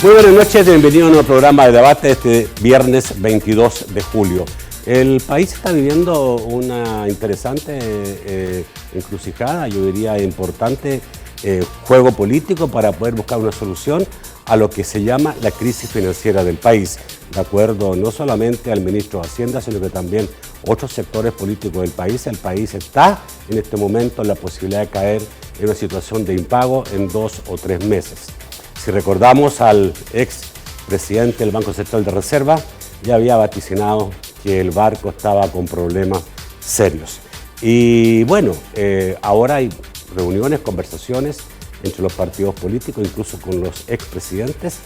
Muy buenas noches, bienvenido a un nuevo programa de debate este viernes 22 de julio. El país está viviendo una interesante encrucijada, yo diría importante juego político para poder buscar una solución a lo que se llama la crisis financiera del país, de acuerdo no solamente al ministro de Hacienda, sino que también otros sectores políticos del país. El país está en este momento en la posibilidad de caer en una situación de impago en 2 o 3 meses. Si recordamos al ex presidente del Banco Central de Reserva, ya había vaticinado que el barco estaba con problemas serios. Y bueno, ahora hay reuniones, conversaciones entre los partidos políticos, incluso con los expresidentes,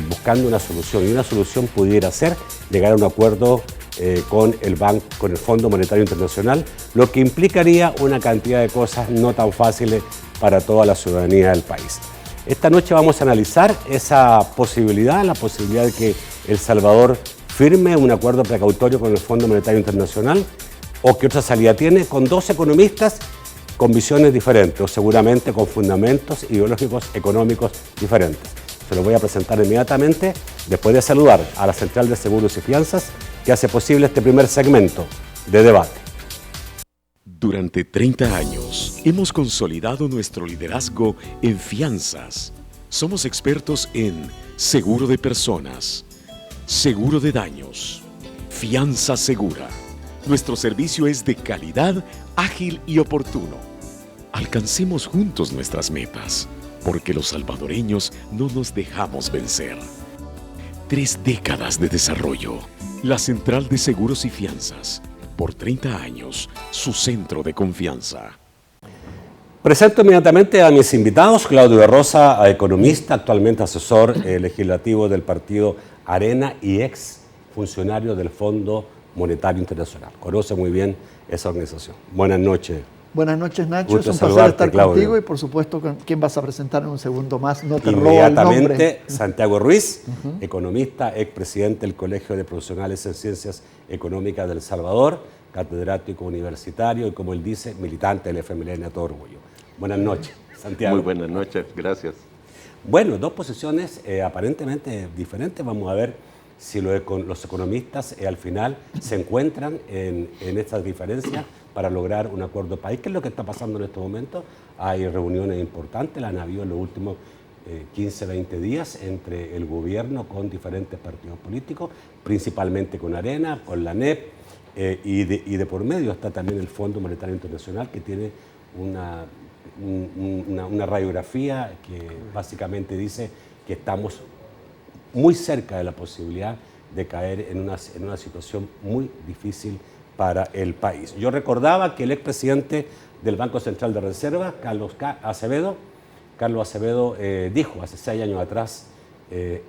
buscando una solución. Y una solución pudiera ser llegar a un acuerdo con el Fondo Monetario Internacional, lo que implicaría una cantidad de cosas no tan fáciles para toda la ciudadanía del país. Esta noche vamos a analizar esa posibilidad, la posibilidad de que El Salvador firme un acuerdo precautorio con el Fondo Monetario Internacional, o qué otra salida tiene, con dos economistas con visiones diferentes, o seguramente con fundamentos ideológicos económicos diferentes. Se los voy a presentar inmediatamente, después de saludar a la Central de Seguros y Fianzas, que hace posible este primer segmento de debate. Durante 30 años hemos consolidado nuestro liderazgo en fianzas. Somos expertos en seguro de personas, seguro de daños, fianza segura. Nuestro servicio es de calidad, ágil y oportuno. Alcancemos juntos nuestras metas, porque los salvadoreños no nos dejamos vencer. 3 décadas de desarrollo. La Central de Seguros y Fianzas. Por 30 años, su centro de confianza. Presento inmediatamente a mis invitados. Claudio de Rosa, economista, actualmente asesor legislativo del partido Arena y ex funcionario del Fondo Monetario Internacional. Conoce muy bien esa organización. Buenas noches. Buenas noches, Nacho. Gusto es un placer estar Claudio. Contigo y por supuesto con quién vas a presentar en un segundo más. No te robo el Inmediatamente, nombre. Santiago Ruiz, economista, expresidente del Colegio de Profesionales en Ciencias Económicas de El Salvador, catedrático universitario y, como él dice, militante del FMLN a todo orgullo. Buenas noches, Santiago. Muy buenas noches, gracias. Bueno, dos posiciones aparentemente diferentes. Vamos a ver si los economistas al final se encuentran en estas diferencias para lograr un acuerdo de país. ¿Qué es lo que está pasando en este momento? Hay reuniones importantes, las han habido en los últimos 15, 20 días entre el gobierno con diferentes partidos políticos, principalmente con Arena, con la NEP, y de por medio está también el Fondo Monetario Internacional, que tiene una radiografía que básicamente dice que estamos muy cerca de la posibilidad de caer en una situación muy difícil para el país. Yo recordaba que el expresidente del Banco Central de Reserva, Carlos Acevedo, dijo hace 6 años atrás,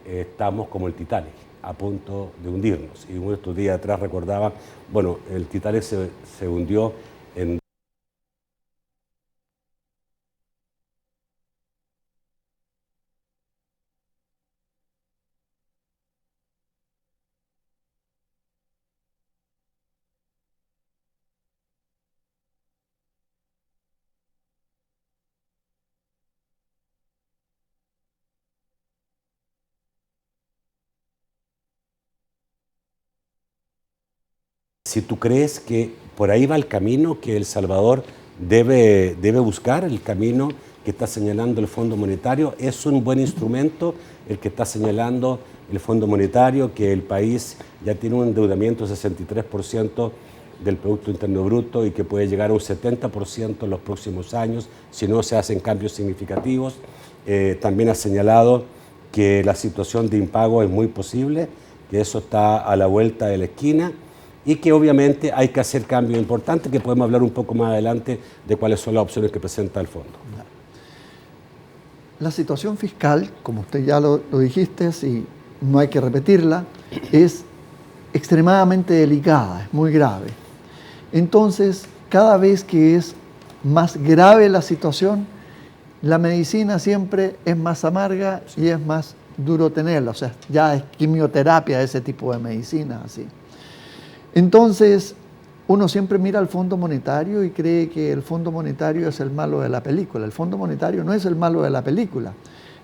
estamos como el Titanic, a punto de hundirnos. Y uno de estos días atrás recordaba, bueno, el Titanic se hundió en... Si tú crees que por ahí va el camino que El Salvador debe buscar, el camino que está señalando el Fondo Monetario, es un buen instrumento el que está señalando el Fondo Monetario, que el país ya tiene un endeudamiento de 63% del Producto Interno Bruto y que puede llegar a un 70% en los próximos años si no se hacen cambios significativos. También ha señalado que la situación de impago es muy posible, que eso está a la vuelta de la esquina, y que obviamente hay que hacer cambios importantes, que podemos hablar un poco más adelante de cuáles son las opciones que presenta el fondo. La situación fiscal, como usted ya lo dijiste, y no hay que repetirla, es extremadamente delicada, es muy grave. Entonces, cada vez que es más grave la situación, la medicina siempre es más amarga y es más duro tenerla. O sea, ya es quimioterapia ese tipo de medicina, así. Entonces, uno siempre mira al Fondo Monetario y cree que el Fondo Monetario es el malo de la película. El Fondo Monetario no es el malo de la película.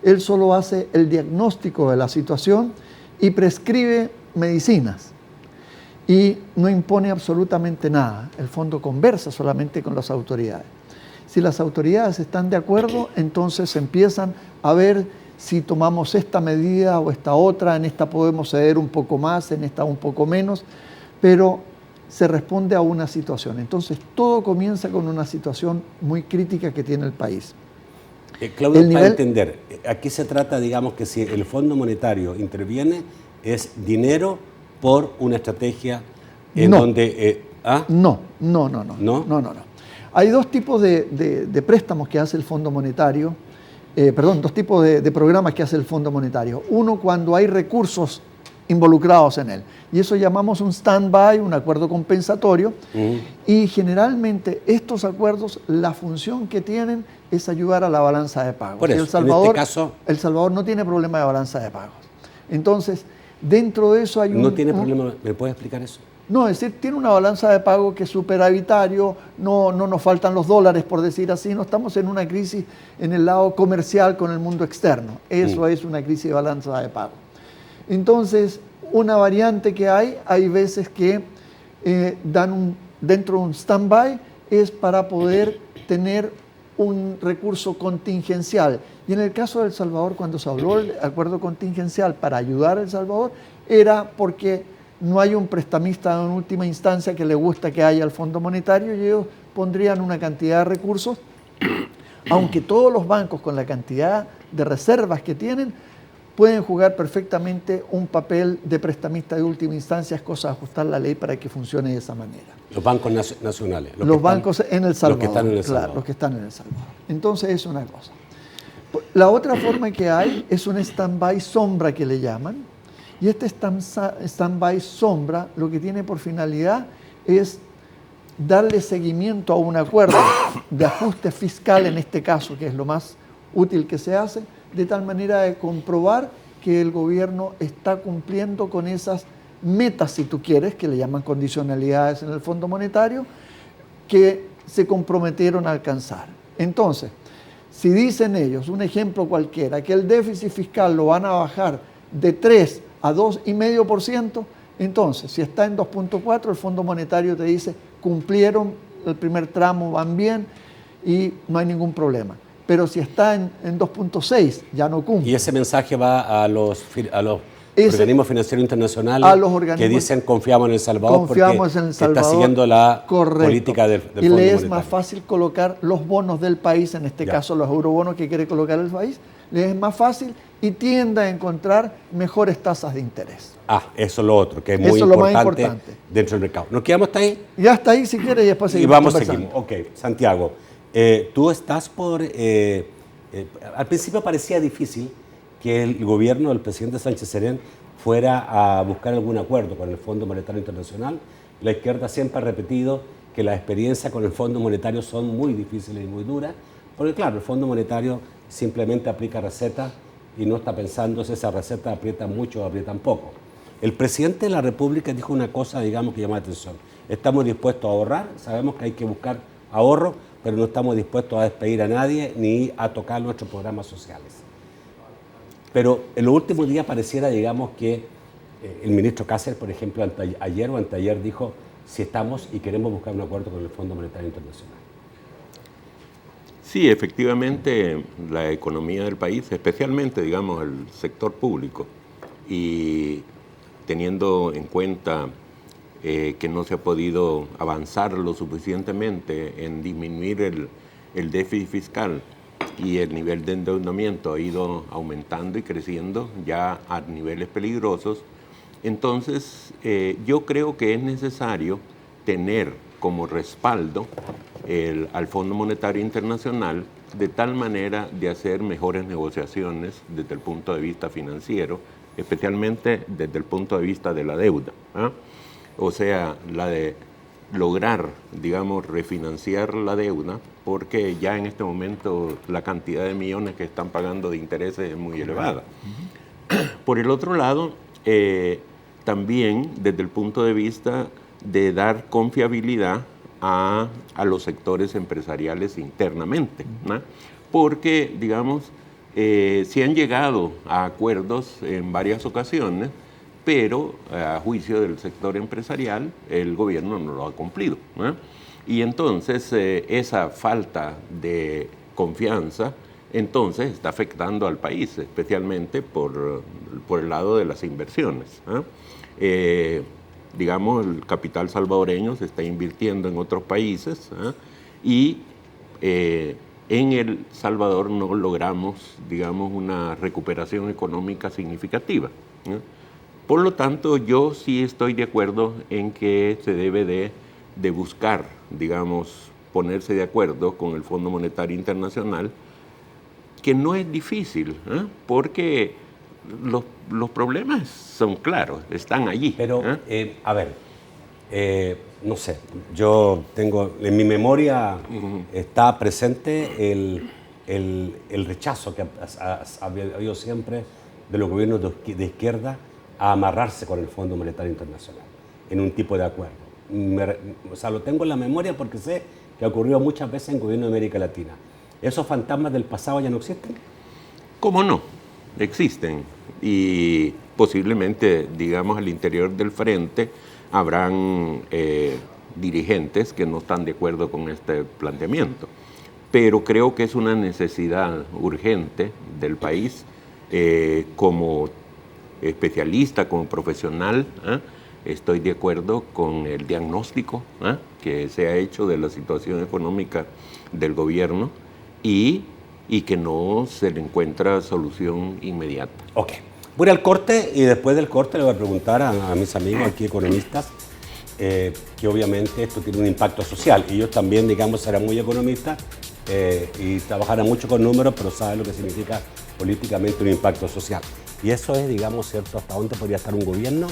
Él solo hace el diagnóstico de la situación y prescribe medicinas. Y no impone absolutamente nada. El fondo conversa solamente con las autoridades. Si las autoridades están de acuerdo, entonces empiezan a ver si tomamos esta medida o esta otra, en esta podemos ceder un poco más, en esta un poco menos, pero se responde a una situación. Entonces todo comienza con una situación muy crítica que tiene el país. Claudio, para entender, aquí se trata, digamos, que si el Fondo Monetario interviene, es dinero por una estrategia en donde... No. Hay dos tipos de préstamos que hace el Fondo Monetario, dos tipos de programas que hace el Fondo Monetario. Uno, cuando hay recursos involucrados en él, y eso llamamos un stand-by, un acuerdo compensatorio, y generalmente estos acuerdos, la función que tienen es ayudar a la balanza de pagos. Por eso, El Salvador, en este caso... El Salvador no tiene problema de balanza de pagos. Entonces, dentro de eso hay ¿No tiene problema? ¿Me puede explicar eso? No, es decir, tiene una balanza de pago que es superavitario, no nos faltan los dólares, por decir así, no estamos en una crisis en el lado comercial con el mundo externo. Eso es una crisis de balanza de pago. Entonces, una variante que hay veces que dentro de un stand-by, es para poder tener un recurso contingencial. Y en el caso de El Salvador, cuando se habló del acuerdo contingencial para ayudar a El Salvador, era porque no hay un prestamista en última instancia que le gusta que haya el Fondo Monetario y ellos pondrían una cantidad de recursos, aunque todos los bancos con la cantidad de reservas que tienen pueden jugar perfectamente un papel de prestamista de última instancia, es cosa de ajustar la ley para que funcione de esa manera. Los bancos nacionales. Los bancos en El Salvador. Los que están en El Salvador. Claro, los que están en El Salvador. Entonces es una cosa. La otra forma que hay es un stand-by sombra que le llaman, y este stand-by sombra lo que tiene por finalidad es darle seguimiento a un acuerdo de ajuste fiscal, en este caso, que es lo más útil que se hace, de tal manera de comprobar que el gobierno está cumpliendo con esas metas, si tú quieres, que le llaman condicionalidades en el Fondo Monetario, que se comprometieron a alcanzar. Entonces, si dicen ellos, un ejemplo cualquiera, que el déficit fiscal lo van a bajar de 3 a 2,5%, entonces, si está en 2,4, el Fondo Monetario te dice, cumplieron el primer tramo, van bien y no hay ningún problema. Pero si está en 2,6, ya no cumple. Y ese mensaje va a los organismos financieros internacionales, a los organismos, que dicen confiamos en El Salvador, confiamos en El Salvador, está siguiendo la política del Fondo Monetario. Y le es más fácil colocar los bonos del país, en este caso los eurobonos que quiere colocar el país, le es más fácil y tiende a encontrar mejores tasas de interés. Eso es lo otro, que es muy importante dentro del mercado. ¿Nos quedamos hasta ahí? Ya está ahí si quieres y después seguimos. Y vamos, seguimos. Ok, Santiago, tú estás por... al principio parecía difícil que el gobierno del presidente Sánchez Serén fuera a buscar algún acuerdo con el Fondo Monetario Internacional. La izquierda siempre ha repetido que las experiencias con el Fondo Monetario son muy difíciles y muy duras, porque claro, el Fondo Monetario simplemente aplica recetas y no está pensando si esa receta aprieta mucho o aprietan poco. El presidente de la República dijo una cosa, digamos, que llama la atención. Estamos dispuestos a ahorrar, sabemos que hay que buscar ahorro, pero no estamos dispuestos a despedir a nadie ni a tocar nuestros programas sociales. Pero en los últimos días pareciera, digamos, que el ministro Cáceres, por ejemplo, ayer o anteayer dijo si estamos y queremos buscar un acuerdo con el Fondo Monetario Internacional. Sí, efectivamente, la economía del país, especialmente, digamos, el sector público, y teniendo en cuenta que no se ha podido avanzar lo suficientemente en disminuir el déficit fiscal y el nivel de endeudamiento ha ido aumentando y creciendo ya a niveles peligrosos, entonces yo creo que es necesario tener como respaldo al Fondo Monetario Internacional de tal manera de hacer mejores negociaciones desde el punto de vista financiero, especialmente desde el punto de vista de la deuda, ¿eh? O sea, la de lograr, digamos, refinanciar la deuda, porque ya en este momento la cantidad de millones que están pagando de intereses es muy elevada. Por el otro lado, también desde el punto de vista de dar confiabilidad a los sectores empresariales internamente, ¿no? Porque, digamos, Se han llegado a acuerdos en varias ocasiones, pero a juicio del sector empresarial, el gobierno no lo ha cumplido, ¿eh? Y entonces esa falta de confianza entonces está afectando al país, especialmente por el lado de las inversiones, ¿eh? Digamos, el capital salvadoreño se está invirtiendo en otros países, ¿eh? Y en El Salvador no logramos, digamos, una recuperación económica significativa, ¿eh? Por lo tanto, yo sí estoy de acuerdo en que se debe de buscar, digamos, ponerse de acuerdo con el Fondo Monetario Internacional, que no es difícil, ¿eh? Porque los problemas son claros, están allí. Pero, a ver, no sé, yo tengo, en mi memoria está presente el rechazo que ha habido siempre de los gobiernos de izquierda a amarrarse con el Fondo Monetario Internacional en un tipo de acuerdo. O sea, lo tengo en la memoria porque sé que ha ocurrido muchas veces en gobiernos de América Latina. ¿Esos fantasmas del pasado ya no existen? ¿Cómo no? Existen. Y posiblemente, digamos, al interior del frente habrán dirigentes que no están de acuerdo con este planteamiento. Pero creo que es una necesidad urgente del país, como especialista, como profesional, ¿eh? Estoy de acuerdo con el diagnóstico, ¿eh?, que se ha hecho de la situación económica del gobierno y que no se le encuentra solución inmediata. Ok. Voy al corte y después del corte le voy a preguntar a mis amigos aquí economistas que obviamente esto tiene un impacto social. Ellos también, digamos, serán muy economistas y trabajarán mucho con números, pero saben lo que significa políticamente un impacto social. Y eso es, digamos, cierto, hasta dónde podría estar un gobierno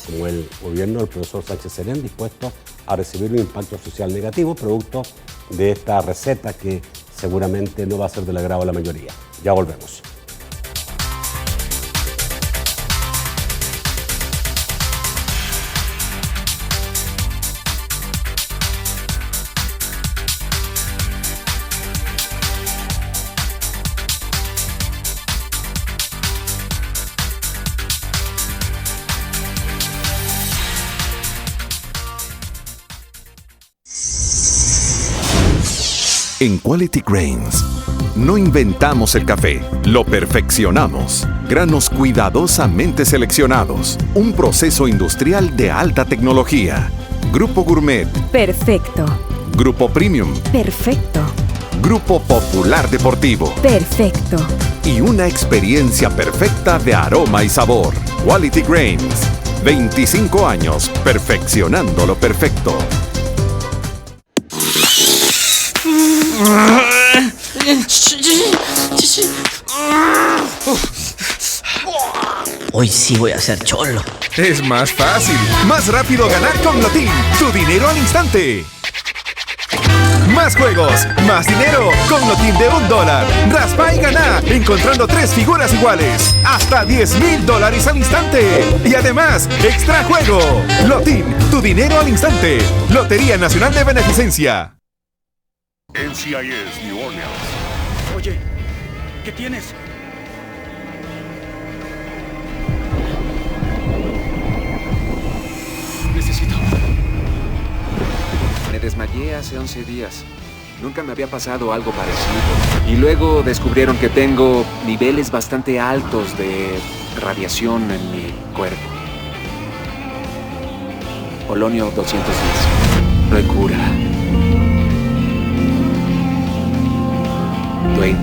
como el gobierno del profesor Sánchez Serén dispuesto a recibir un impacto social negativo producto de esta receta que seguramente no va a ser del agrado de la mayoría. Ya volvemos. En Quality Grains, no inventamos el café, lo perfeccionamos. Granos cuidadosamente seleccionados. Un proceso industrial de alta tecnología. Grupo Gourmet. Perfecto. Grupo Premium. Perfecto. Grupo Popular Deportivo. Perfecto. Y una experiencia perfecta de aroma y sabor. Quality Grains. 25 años perfeccionando lo perfecto. Hoy sí voy a ser cholo. Es más fácil, más rápido ganar con Lotín. Tu dinero al instante. Más juegos, más dinero con Lotín de $1. Raspa y gana, encontrando 3 figuras iguales. Hasta $10,000 al instante. Y además, extra juego. Lotín, tu dinero al instante. Lotería Nacional de Beneficencia. NCIS New Orleans. Oye, ¿qué tienes? Necesito. Me desmayé hace 11 días. Nunca me había pasado algo parecido. Y luego descubrieron que tengo niveles bastante altos de radiación en mi cuerpo. Polonio 210. No hay cura. Dwayne,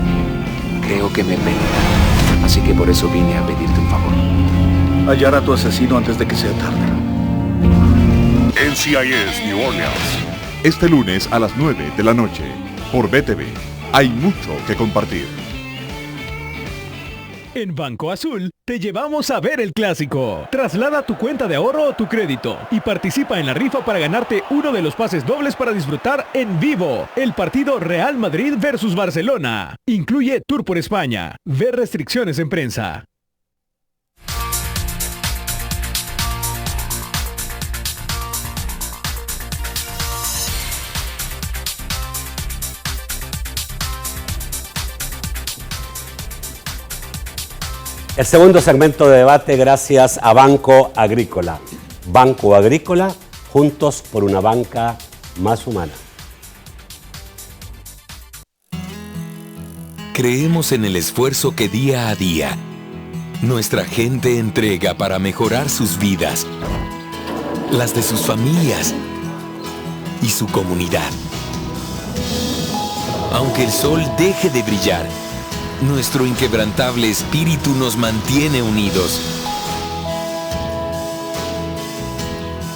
creo que me pedirá. Así que por eso vine a pedirte un favor. Hallar a tu asesino antes de que sea tarde. NCIS New Orleans. Este lunes a las 9 de la noche. Por BTV. Hay mucho que compartir. En Banco Azul, te llevamos a ver el clásico. Traslada tu cuenta de ahorro o tu crédito y participa en la rifa para ganarte uno de los pases dobles para disfrutar en vivo el partido Real Madrid versus Barcelona. Incluye tour por España. Ver restricciones en prensa. El segundo segmento de debate gracias a Banco Agrícola. Banco Agrícola, juntos por una banca más humana. Creemos en el esfuerzo que día a día nuestra gente entrega para mejorar sus vidas, las de sus familias y su comunidad. Aunque el sol deje de brillar, nuestro inquebrantable espíritu nos mantiene unidos.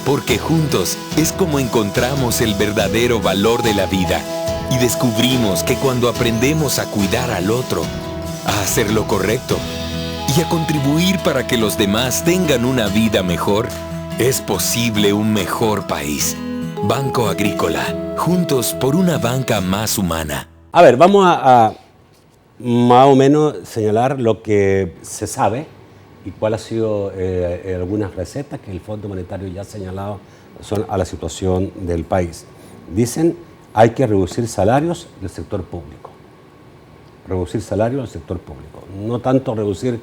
Porque juntos es como encontramos el verdadero valor de la vida y descubrimos que cuando aprendemos a cuidar al otro, a hacer lo correcto y a contribuir para que los demás tengan una vida mejor, es posible un mejor país. Banco Agrícola, juntos por una banca más humana. A ver, vamos a más o menos señalar lo que se sabe y cuál ha sido algunas recetas que el Fondo Monetario ya ha señalado son a la situación del país. Dicen, hay que reducir salarios del sector público. Reducir salarios del sector público. No tanto reducir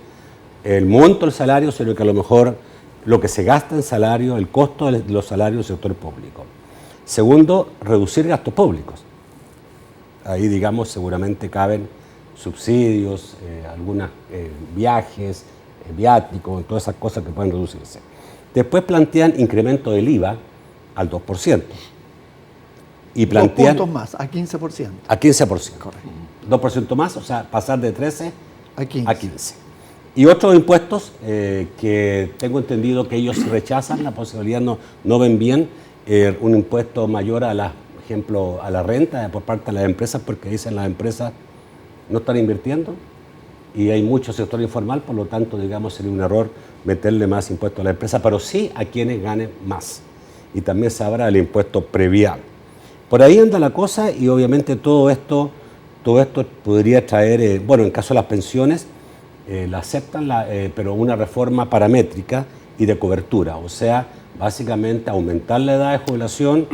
el monto del salario, sino que a lo mejor lo que se gasta en salario, el costo de los salarios del sector público. Segundo, reducir gastos públicos. Ahí, digamos, seguramente caben subsidios, algunos viajes, viáticos, todas esas cosas que pueden reducirse. Después plantean incremento del IVA al 2%. Y plantean 2 puntos más, a 15%. A 15%. Correcto. 2% más, o sea, pasar de 13 a 15. Y otros impuestos que tengo entendido que ellos rechazan la posibilidad, no ven bien un impuesto mayor a ejemplo, a la renta por parte de las empresas, porque dicen las empresas no están invirtiendo y hay mucho sector informal, por lo tanto, digamos, sería un error meterle más impuestos a la empresa, pero sí a quienes ganen más. Y también se habla del impuesto previal. Por ahí anda la cosa y obviamente todo esto podría traer, bueno, en caso de las pensiones, la aceptan, pero una reforma paramétrica y de cobertura, o sea, básicamente aumentar la edad de jubilación,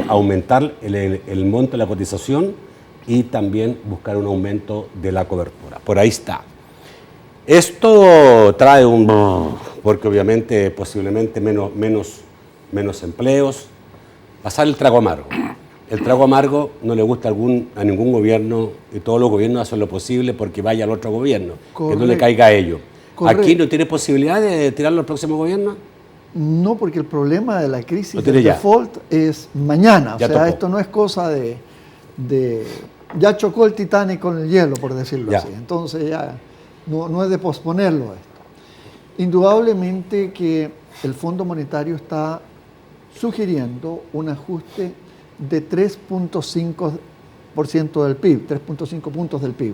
aumentar el monto de la cotización y también buscar un aumento de la cobertura. Por ahí está. Esto trae porque obviamente posiblemente menos empleos, pasar el trago amargo. El trago amargo no le gusta a ningún gobierno y todos los gobiernos hacen lo posible porque vaya al otro gobierno, correcto, que no le caiga a ellos. Correcto. ¿Aquí no tiene posibilidad de tirarlo al próximo gobierno? No, porque el problema de la crisis del default es mañana. O sea, esto no es cosa de ya chocó el Titanic con el hielo, por decirlo así. Entonces ya no es de posponerlo esto. Indudablemente que el Fondo Monetario está sugiriendo un ajuste de 3.5% del PIB, 3.5 puntos del PIB.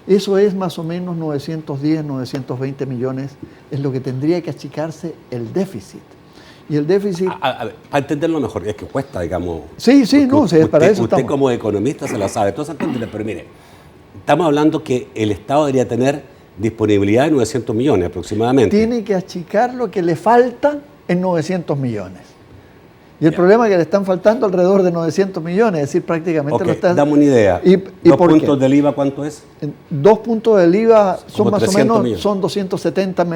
Eso es más o menos 910, 920 millones, es lo que tendría que achicarse el déficit. Y el déficit... Para entenderlo mejor, es que cuesta, digamos... Sí, no, para eso usted estamos. Como economista se la sabe, entonces pero mire, estamos hablando que el Estado debería tener disponibilidad de 900 millones aproximadamente. Tiene que achicar lo que le falta en 900 millones. Y el problema es que le están faltando alrededor de 900 millones, es decir, prácticamente lo está... Dame una idea. ¿Y ¿2 puntos del IVA cuánto es? 2 puntos del IVA son más o menos, millones. Son 270,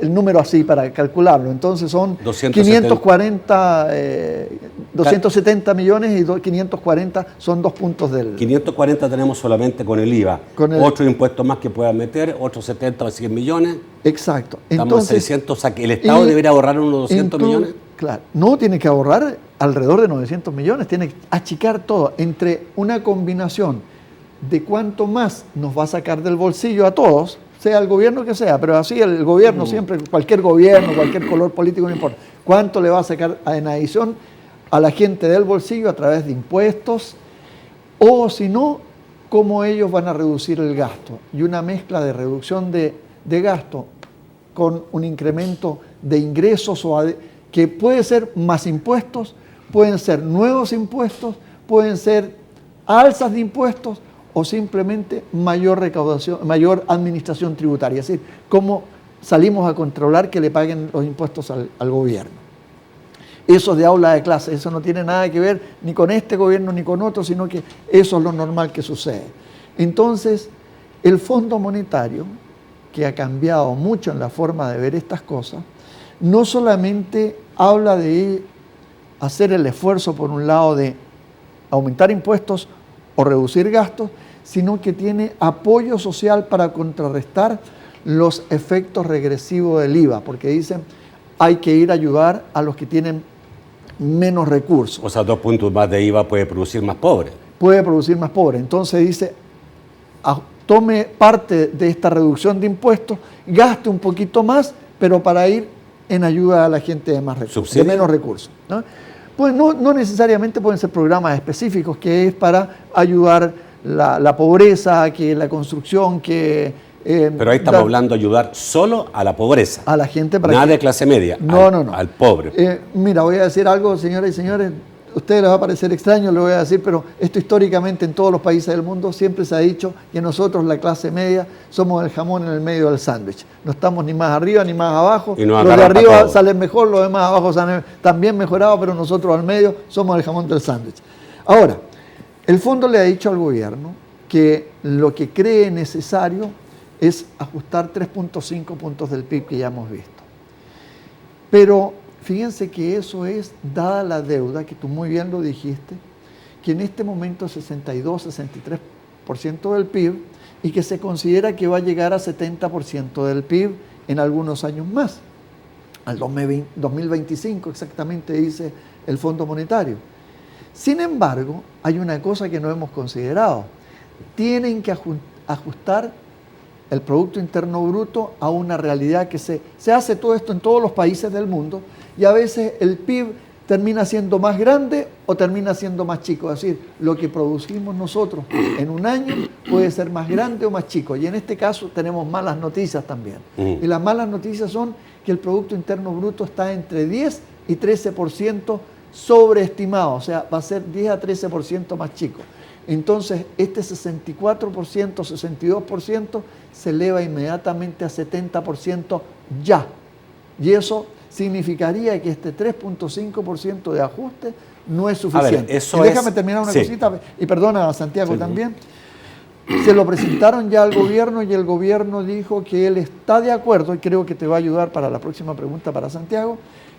el número así para calcularlo. Entonces son 270 millones y 540 son 2 puntos del... 540 tenemos solamente con el IVA. Otro impuesto más que puedan meter, otros 70 o 100 millones. Exacto. Estamos en 600, o sea que el Estado debería ahorrar unos 200 millones. Claro, no tiene que ahorrar alrededor de 900 millones, tiene que achicar todo entre una combinación de cuánto más nos va a sacar del bolsillo a todos, sea el gobierno que sea, pero así el gobierno siempre, cualquier gobierno, cualquier color político, no importa, cuánto le va a sacar en adición a la gente del bolsillo a través de impuestos, o si no, cómo ellos van a reducir el gasto. Y una mezcla de reducción de gasto con un incremento de ingresos que puede ser más impuestos, pueden ser nuevos impuestos, pueden ser alzas de impuestos o simplemente mayor recaudación, mayor administración tributaria. Es decir, cómo salimos a controlar que le paguen los impuestos al gobierno. Eso de aula de clase, eso no tiene nada que ver ni con este gobierno ni con otro, sino que eso es lo normal que sucede. Entonces, el Fondo Monetario que ha cambiado mucho en la forma de ver estas cosas, no solamente habla de hacer el esfuerzo, por un lado, de aumentar impuestos o reducir gastos, sino que tiene apoyo social para contrarrestar los efectos regresivos del IVA, porque dicen hay que ir a ayudar a los que tienen menos recursos. O sea, 2 puntos más de IVA puede producir más pobres. Puede producir más pobres. Entonces dice, tome parte de esta reducción de impuestos, gaste un poquito más, pero para ir en ayuda a la gente de más recursos, de menos recursos, ¿no? Pues no necesariamente pueden ser programas específicos, que es para ayudar la pobreza, que la construcción, que... pero ahí estamos hablando de ayudar solo a la pobreza. A la gente. Para nada de clase media. No. Al pobre. Mira, voy a decir algo, señoras y señores, a ustedes les va a parecer extraño, lo voy a decir, pero esto históricamente en todos los países del mundo siempre se ha dicho que nosotros, la clase media, somos el jamón en el medio del sándwich. No estamos ni más arriba ni más abajo. Los de arriba salen mejor, los demás abajo salen también mejorados, pero nosotros al medio somos el jamón del sándwich. Ahora, el fondo le ha dicho al gobierno que lo que cree necesario es ajustar 3.5 puntos del PIB que ya hemos visto. Pero fíjense que eso es, dada la deuda, que tú muy bien lo dijiste, que en este momento es 62-63% del PIB y que se considera que va a llegar a 70% del PIB en algunos años más, al 2025 exactamente, dice el Fondo Monetario. Sin embargo, hay una cosa que no hemos considerado. Tienen que ajustar el Producto Interno Bruto a una realidad que se hace todo esto en todos los países del mundo, y a veces el PIB termina siendo más grande o termina siendo más chico. Es decir, lo que producimos nosotros en un año puede ser más grande o más chico. Y en este caso tenemos malas noticias también. Y las malas noticias son que el Producto Interno Bruto está entre 10 y 13% sobreestimado. O sea, va a ser 10 a 13% más chico. Entonces, este 64%, 62% se eleva inmediatamente a 70% ya. Y eso significaría que este 3.5% de ajuste no es suficiente. A ver, eso déjame terminar una cosita, y perdona a Santiago también. Se lo presentaron ya al gobierno y el gobierno dijo que él está de acuerdo, y creo que te va a ayudar para la próxima pregunta para Santiago,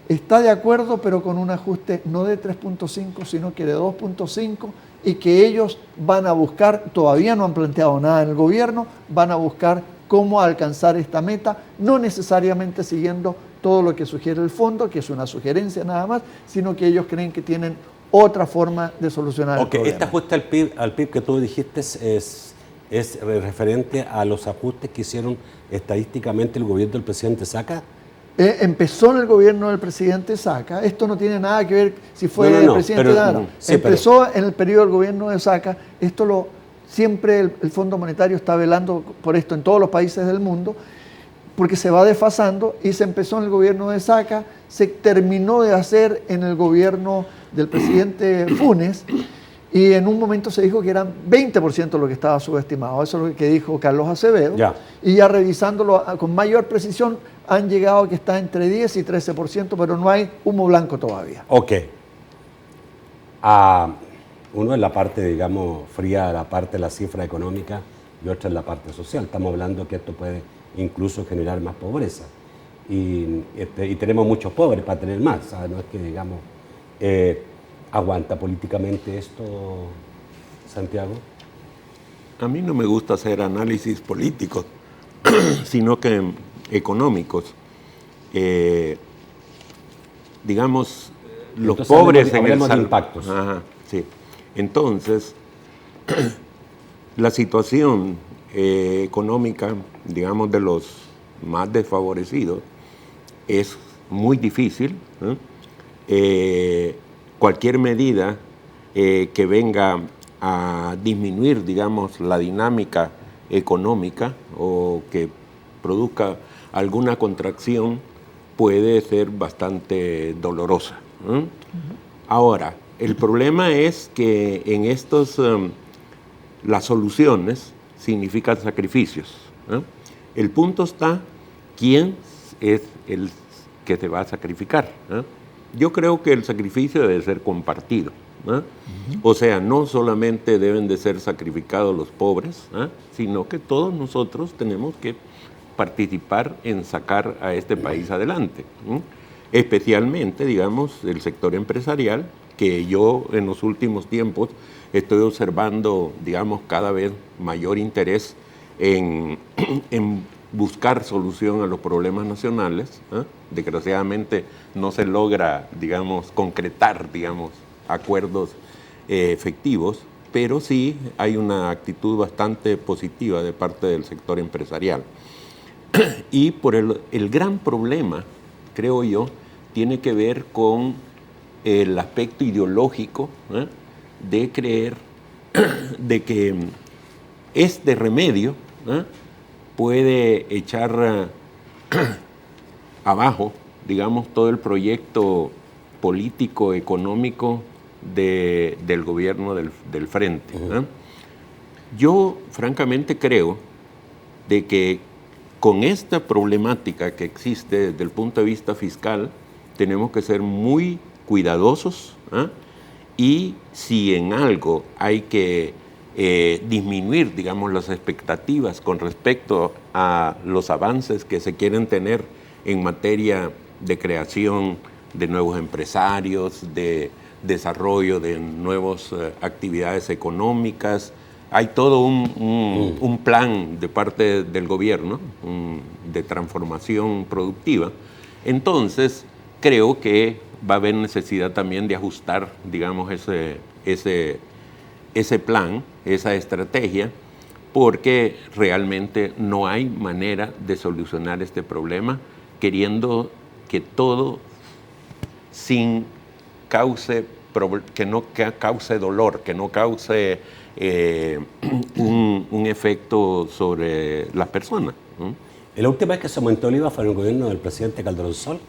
está de acuerdo, pero con un ajuste no de 3.5, sino que de 2.5, y que ellos van a buscar, todavía no han planteado nada en el gobierno, van a buscar cómo alcanzar esta meta, no necesariamente siguiendo todo lo que sugiere el fondo, que es una sugerencia nada más, sino que ellos creen que tienen otra forma de solucionar el problema. Este ajuste al PIB que tú dijiste es referente a los ajustes que hicieron estadísticamente el gobierno del presidente Saca. Empezó en el gobierno del presidente Saca. Esto no tiene nada que ver si fue el presidente Dara. Empezó en el periodo del gobierno de Saca. Siempre el Fondo Monetario está velando por esto en todos los países del mundo, porque se va desfasando, y se empezó en el gobierno de Saca, se terminó de hacer en el gobierno del presidente Funes, y en un momento se dijo que eran 20% lo que estaba subestimado. Eso es lo que dijo Carlos Acevedo. Y ya revisándolo con mayor precisión, han llegado a que está entre 10 y 13%, pero no hay humo blanco todavía. Uno es la parte, digamos, fría, la parte de la cifra económica, y otra es la parte social. Estamos hablando que esto puede incluso generar más pobreza. Y tenemos muchos pobres para tener más, ¿sabes? No es que, digamos, ¿aguanta políticamente esto, Santiago? A mí no me gusta hacer análisis políticos, sino que económicos. Digamos, los entonces, pobres hablemos de impactos. Sí. Entonces, la situación económica, digamos, de los más desfavorecidos es muy difícil. Cualquier medida que venga a disminuir, digamos, la dinámica económica o que produzca alguna contracción puede ser bastante dolorosa. Ahora, el problema es que en estos, las soluciones significan sacrificios. El punto está, ¿quién es el que se va a sacrificar? Yo creo que el sacrificio debe ser compartido. O sea, no solamente deben de ser sacrificados los pobres, sino que todos nosotros tenemos que participar en sacar a este país adelante. Especialmente, digamos, el sector empresarial, que yo en los últimos tiempos estoy observando, digamos, cada vez mayor interés en buscar solución a los problemas nacionales. Desgraciadamente no se logra, digamos, concretar, digamos, acuerdos efectivos, pero sí hay una actitud bastante positiva de parte del sector empresarial. Y por el gran problema, creo yo, tiene que ver con el aspecto ideológico, de creer de que este remedio puede echar abajo, digamos, todo el proyecto político, económico del gobierno del frente. Yo, francamente, creo de que con esta problemática que existe desde el punto de vista fiscal, tenemos que ser muy cuidadosos, y si en algo hay que disminuir, digamos, las expectativas con respecto a los avances que se quieren tener en materia de creación de nuevos empresarios, de desarrollo de nuevas actividades económicas. Hay todo un plan de parte del gobierno de transformación productiva. Entonces, creo que va a haber necesidad también de ajustar, digamos, ese plan, esa estrategia, porque realmente no hay manera de solucionar este problema queriendo que todo sin que no cause dolor, que no cause un efecto sobre las personas. La última vez que se aumentó el IVA fue en el gobierno del presidente Calderón Sol.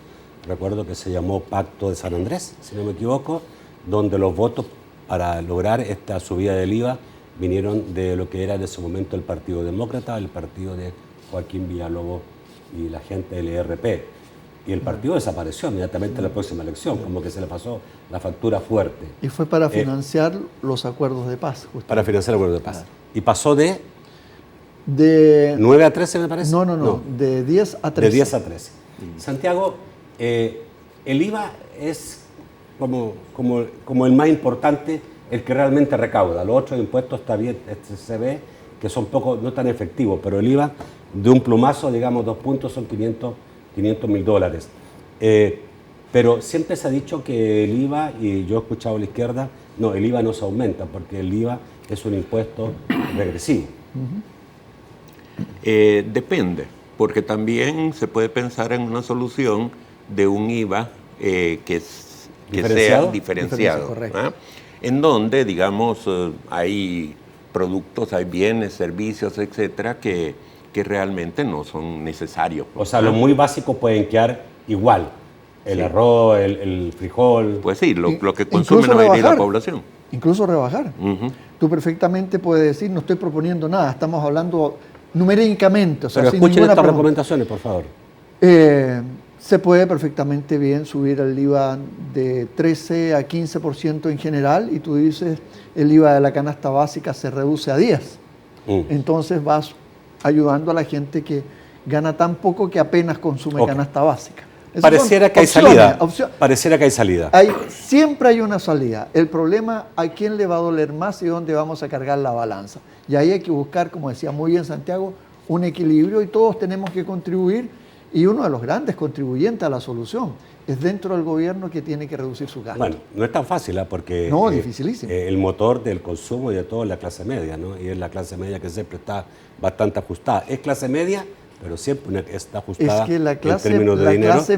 Recuerdo que se llamó Pacto de San Andrés, si no me equivoco, donde los votos para lograr esta subida del IVA vinieron de lo que era en ese momento el Partido Demócrata, el partido de Joaquín Villalobos y la gente del ERP. Y el partido desapareció inmediatamente en la próxima elección, como que se le pasó la factura fuerte. Y fue para financiar los acuerdos de paz. Justamente. Para financiar los acuerdos de paz. Claro. Y pasó de 9 a 13, me parece. No, de 10 a 13. De 10 a 13. Santiago, el IVA es como el más importante, el que realmente recauda. Los otros impuestos está bien, se ve que son poco, no tan efectivos, pero el IVA de un plumazo, digamos, 2 puntos son $500.000. Pero siempre se ha dicho que el IVA, y yo he escuchado a la izquierda, no, el IVA no se aumenta porque el IVA es un impuesto regresivo. Depende, porque también se puede pensar en una solución de un IVA que sea diferenciado, en donde, digamos, hay productos, hay bienes, servicios, etcétera, que realmente no son necesarios. O sea, los muy básicos pueden quedar igual. El arroz, el frijol. Pues sí, lo que consume la mayoría de la población. Incluso rebajar. Tú perfectamente puedes decir, no estoy proponiendo nada, estamos hablando numéricamente. O sea, pero escuchen estas recomendaciones, por favor. Se puede perfectamente bien subir el IVA de 13 a 15% en general, y tú dices, el IVA de la canasta básica se reduce a 10. Entonces vas ayudando a la gente que gana tan poco que apenas consume canasta básica. Pareciera que hay salida. Pareciera que hay salida. Siempre hay una salida. El problema, ¿a quién le va a doler más y dónde vamos a cargar la balanza? Y ahí hay que buscar, como decía muy bien Santiago, un equilibrio, y todos tenemos que contribuir. Y uno de los grandes contribuyentes a la solución es dentro del gobierno, que tiene que reducir su gasto. Bueno, no es tan fácil, porque dificilísimo. El motor del consumo y de todo es la clase media, ¿no? Y es la clase media que siempre está bastante ajustada. Es clase media, pero siempre está ajustada. Es que la clase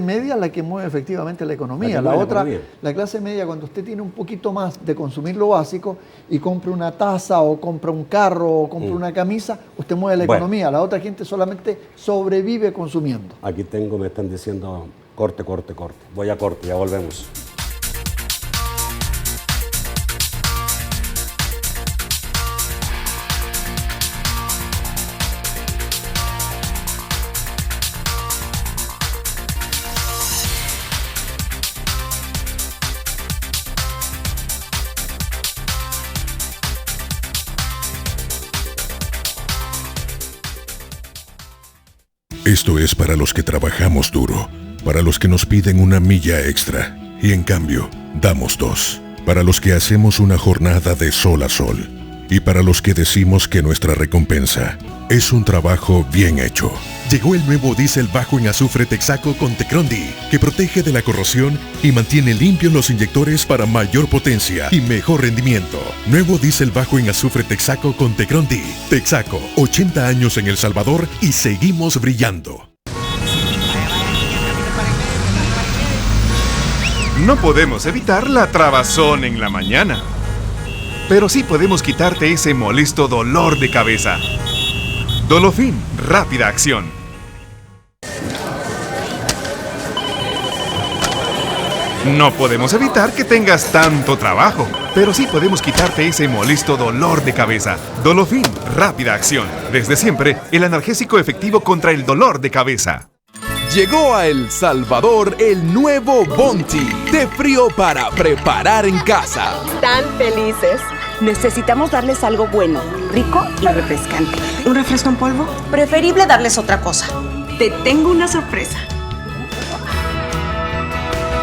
media es la que mueve efectivamente la economía. La clase media, cuando usted tiene un poquito más de consumir lo básico y compra una taza o compra un carro o compra una camisa, usted mueve la economía. La otra gente solamente sobrevive consumiendo. Aquí me están diciendo corte. Voy a corte, ya volvemos. Esto es para los que trabajamos duro, para los que nos piden una milla extra y en cambio damos 2, para los que hacemos una jornada de sol a sol y para los que decimos que nuestra recompensa es un trabajo bien hecho. Llegó el nuevo diésel bajo en azufre Texaco con Tecrondi, que protege de la corrosión y mantiene limpios los inyectores para mayor potencia y mejor rendimiento. Nuevo diésel bajo en azufre Texaco con Tecrondi. Texaco, 80 años en El Salvador y seguimos brillando. No podemos evitar la trabazón en la mañana, pero sí podemos quitarte ese molesto dolor de cabeza. Dolofin, rápida acción. No podemos evitar que tengas tanto trabajo, pero sí podemos quitarte ese molesto dolor de cabeza. Dolofin, rápida acción. Desde siempre, el analgésico efectivo contra el dolor de cabeza. Llegó a El Salvador el nuevo Bounty, de frío para preparar en casa. Tan felices. Necesitamos darles algo bueno, rico y refrescante. ¿Un refresco en polvo? Preferible darles otra cosa. Te tengo una sorpresa.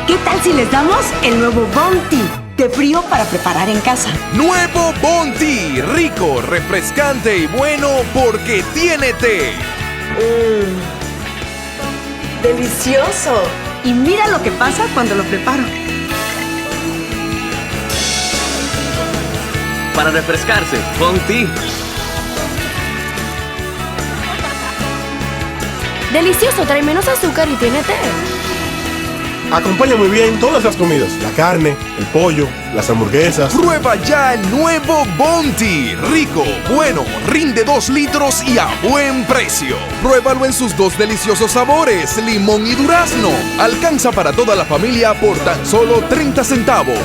¿Qué tal si les damos el nuevo Bounty, de frío para preparar en casa? Nuevo Bounty, rico, refrescante y bueno porque tiene té. ¡Delicioso! Y mira lo que pasa cuando lo preparo. Para refrescarse, Bounty. Delicioso, trae menos azúcar y tiene té. Acompaña muy bien todas las comidas. La carne, el pollo, las hamburguesas. Prueba ya el nuevo Bounty. Rico, bueno, rinde 2 litros y a buen precio. Pruébalo en sus 2 deliciosos sabores, limón y durazno. Alcanza para toda la familia por tan solo 30 centavos.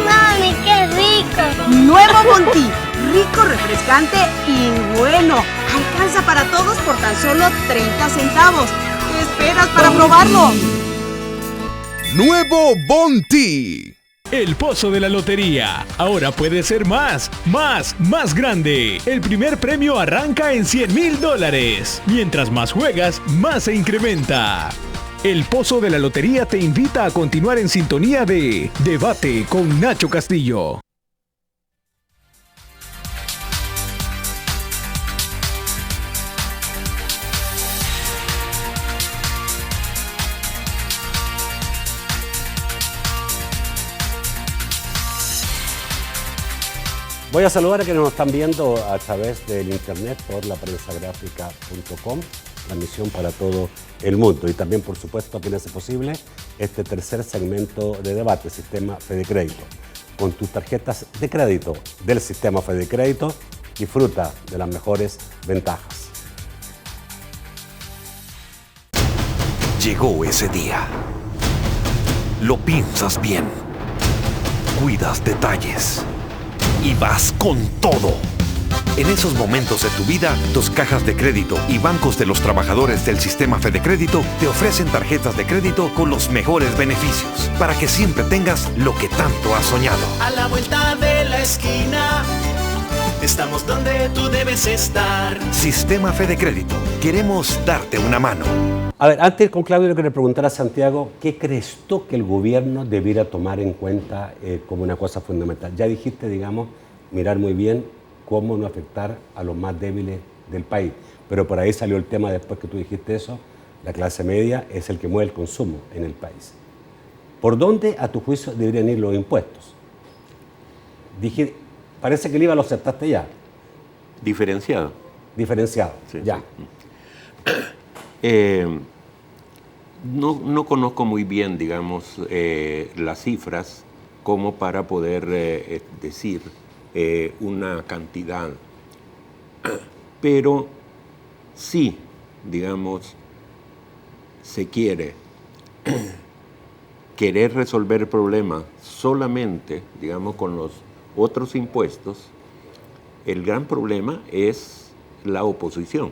¡Mami, qué rico! Nuevo Bounty, rico, refrescante y bueno. Alcanza para todos por tan solo 30 centavos. ¿Qué esperas para probarlo? Nuevo Bounty. El pozo de la lotería. Ahora puede ser más grande. El primer premio arranca en $100,000. Mientras más juegas, más se incrementa. El pozo de la lotería te invita a continuar en sintonía de Debate con Nacho Castillo. Voy a saludar a quienes nos están viendo a través del internet por laprensagráfica.com, transmisión para todo el mundo. Y también, por supuesto, a quien hace posible este tercer segmento de debate, Sistema Fedecrédito. Con tus tarjetas de crédito del Sistema Fedecrédito, disfruta de las mejores ventajas. Llegó ese día. Lo piensas bien. Cuidas detalles. Y vas con todo. En esos momentos de tu vida, tus cajas de crédito y bancos de los trabajadores del Sistema Fedecrédito te ofrecen tarjetas de crédito con los mejores beneficios para que siempre tengas lo que tanto has soñado. A la vuelta de la esquina, estamos donde tú debes estar. Sistema Fedecrédito. Queremos darte una mano. A ver, antes con Claudio, quiero preguntar a Santiago, ¿qué crees tú que el gobierno debiera tomar en cuenta como una cosa fundamental? Ya dijiste, digamos, mirar muy bien cómo no afectar a los más débiles del país, pero por ahí salió el tema después que tú dijiste eso, la clase media es el que mueve el consumo en el país. ¿Por dónde, a tu juicio, deberían ir los impuestos? Dije, parece que el IVA lo aceptaste ya. Diferenciado. Diferenciado, sí, ya. Sí. No conozco muy bien, digamos, las cifras como para poder decir una cantidad, pero sí, digamos, se quiere querer resolver el problema solamente, digamos, con los otros impuestos. El gran problema es la oposición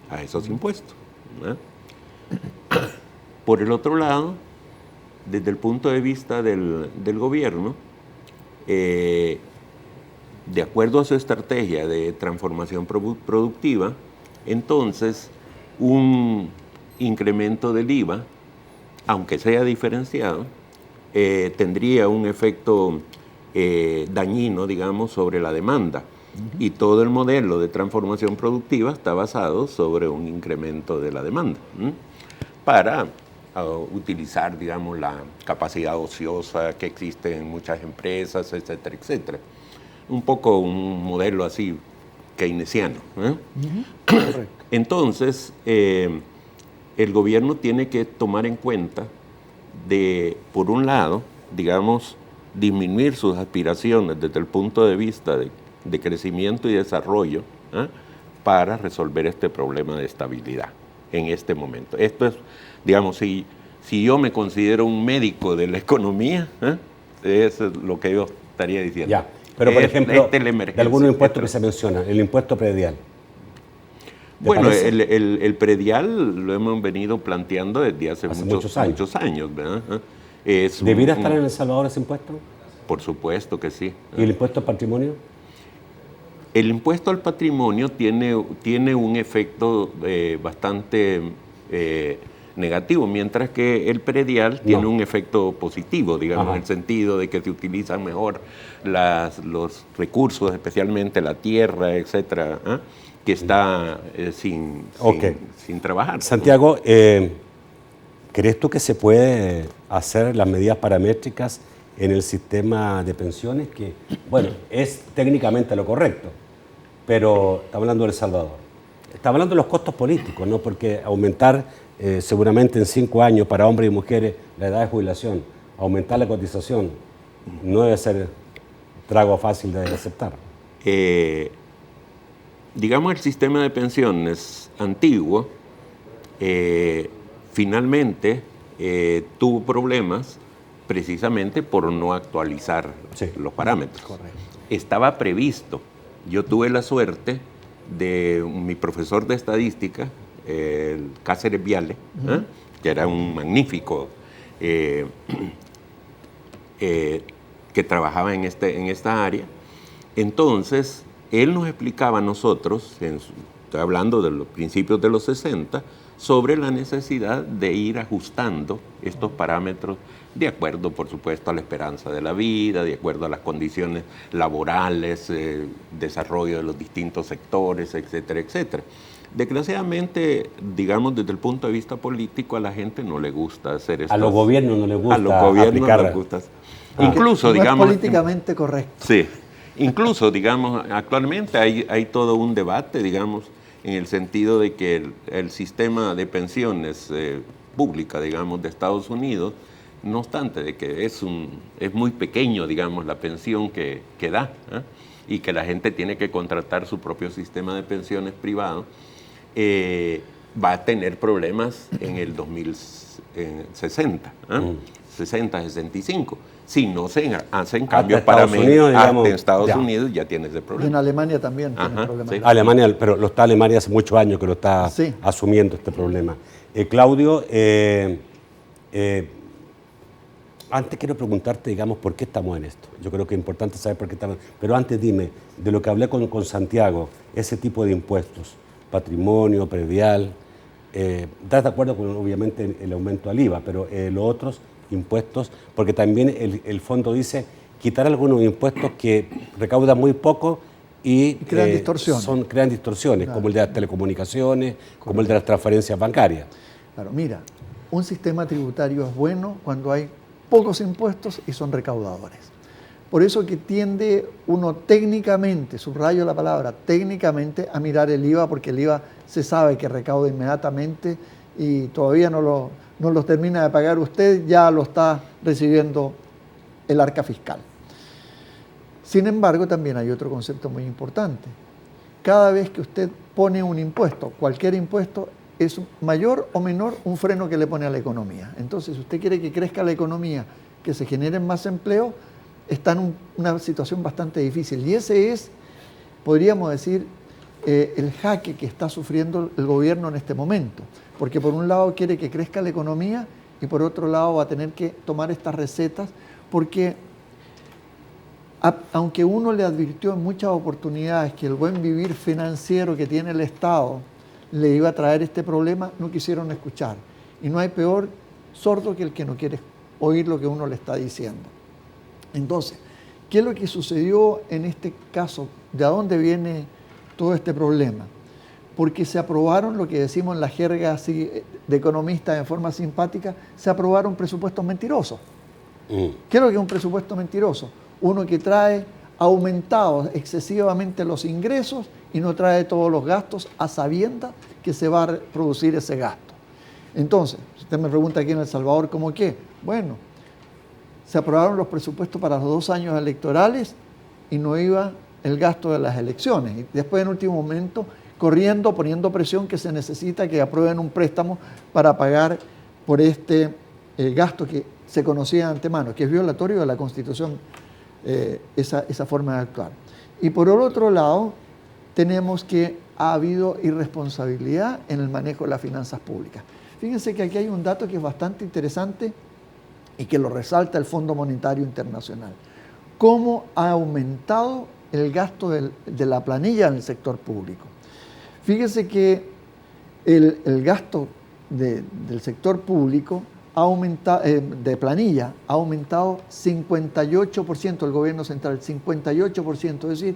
a esos impuestos, ¿no? Por el otro lado, desde el punto de vista del gobierno, de acuerdo a su estrategia de transformación productiva, entonces un incremento del IVA, aunque sea diferenciado, tendría un efecto dañino, digamos, sobre la demanda. Y todo el modelo de transformación productiva está basado sobre un incremento de la demanda, para utilizar, digamos, la capacidad ociosa que existe en muchas empresas, etcétera, etcétera. Un poco un modelo así keynesiano. Entonces, el gobierno tiene que tomar en cuenta de, por un lado, digamos, disminuir sus aspiraciones desde el punto de vista de crecimiento y desarrollo, para resolver este problema de estabilidad en este momento. Esto es, digamos, si yo me considero un médico de la economía, eso es lo que yo estaría diciendo. Ya, pero por ejemplo, de algunos impuestos que se mencionan, el impuesto predial. Bueno, el predial lo hemos venido planteando desde hace muchos años, ¿verdad? ¿Debiera estar en El Salvador ese impuesto? Por supuesto que sí. ¿Y el impuesto al patrimonio? El impuesto al patrimonio tiene un efecto bastante negativo, mientras que el predial tiene un efecto positivo, digamos, en el sentido de que se utilizan mejor los recursos, especialmente la tierra, etcétera, que está sin trabajar. Santiago, ¿crees tú que se puede hacer las medidas paramétricas en el sistema de pensiones? Que, bueno, es técnicamente lo correcto, pero está hablando de El Salvador. Está hablando de los costos políticos, ¿no? Porque aumentar seguramente en 5 años para hombres y mujeres la edad de jubilación, aumentar la cotización, no debe ser trago fácil de aceptar. Digamos, el sistema de pensiones antiguo finalmente tuvo problemas precisamente por no actualizar los parámetros. Correcto. Estaba previsto. Yo tuve la suerte de mi profesor de estadística, el Cáceres Viale, que era un magnífico que trabajaba en esta área. Entonces, él nos explicaba a nosotros, estoy hablando de los principios de los 60, sobre la necesidad de ir ajustando estos parámetros de acuerdo, por supuesto, a la esperanza de la vida, de acuerdo a las condiciones laborales, desarrollo de los distintos sectores, etcétera, etcétera. Desgraciadamente, digamos, desde el punto de vista político, a la gente no le gusta hacer esto. A los gobiernos no les gusta. A los gobiernos no les gusta. Incluso, no digamos. Es políticamente correcto. Sí. Incluso, digamos, actualmente hay todo un debate, digamos, en el sentido de que el sistema de pensiones pública, digamos, de Estados Unidos, no obstante de que es muy pequeño, digamos, la pensión que da, y que la gente tiene que contratar su propio sistema de pensiones privado, va a tener problemas en el 2060, 60, 65. Si no se hacen cambios en Estados Unidos ya tiene ese problema. Y en Alemania también tiene problemas. Sí. Alemania, pero lo está Alemania hace muchos años que lo está asumiendo este problema. Claudio, antes quiero preguntarte, digamos, por qué estamos en esto. Yo creo que es importante saber por qué estamos. Pero antes dime, de lo que hablé con Santiago, ese tipo de impuestos, patrimonio, predial, ¿estás de acuerdo con, obviamente, el aumento al IVA, pero los otros impuestos, porque también el fondo dice quitar algunos impuestos que recaudan muy poco y crean distorsiones. Crean distorsiones, como el de las telecomunicaciones, como el de las transferencias bancarias. Claro, mira, un sistema tributario es bueno cuando hay pocos impuestos y son recaudadores. Por eso que tiende uno técnicamente, subrayo la palabra, técnicamente a mirar el IVA, porque el IVA se sabe que recauda inmediatamente y todavía no lo termina de pagar usted, ya lo está recibiendo el arca fiscal. Sin embargo, también hay otro concepto muy importante. Cada vez que usted pone un impuesto, cualquier impuesto, es mayor o menor un freno que le pone a la economía. Entonces, si usted quiere que crezca la economía, que se generen más empleo, está en una situación bastante difícil. Y ese es, podríamos decir, el jaque que está sufriendo el gobierno en este momento. Porque por un lado quiere que crezca la economía y por otro lado va a tener que tomar estas recetas porque aunque uno le advirtió en muchas oportunidades que el buen vivir financiero que tiene el Estado le iba a traer este problema, no quisieron escuchar. Y no hay peor sordo que el que no quiere oír lo que uno le está diciendo. Entonces, ¿qué es lo que sucedió en este caso? ¿De dónde viene todo este problema? Porque se aprobaron, lo que decimos en la jerga así, de economistas en forma simpática, se aprobaron presupuestos mentirosos. ¿Qué es lo que es un presupuesto mentiroso? Uno que trae aumentados excesivamente los ingresos y no trae todos los gastos a sabiendas que se va a producir ese gasto. Entonces, si usted me pregunta aquí en El Salvador, ¿cómo qué? Bueno, se aprobaron los presupuestos para los 2 años electorales y no iba el gasto de las elecciones. Y después, en último momento, corriendo, poniendo presión que se necesita que aprueben un préstamo para pagar por este gasto que se conocía de antemano, que es violatorio de la Constitución, esa forma de actuar. Y por el otro lado, tenemos que ha habido irresponsabilidad en el manejo de las finanzas públicas. Fíjense que aquí hay un dato que es bastante interesante y que lo resalta el Fondo Monetario Internacional. ¿Cómo ha aumentado el gasto de la planilla en el sector público? Fíjense que el gasto del sector público ha aumentado, de planilla ha aumentado 58%, el gobierno central, 58%. Es decir,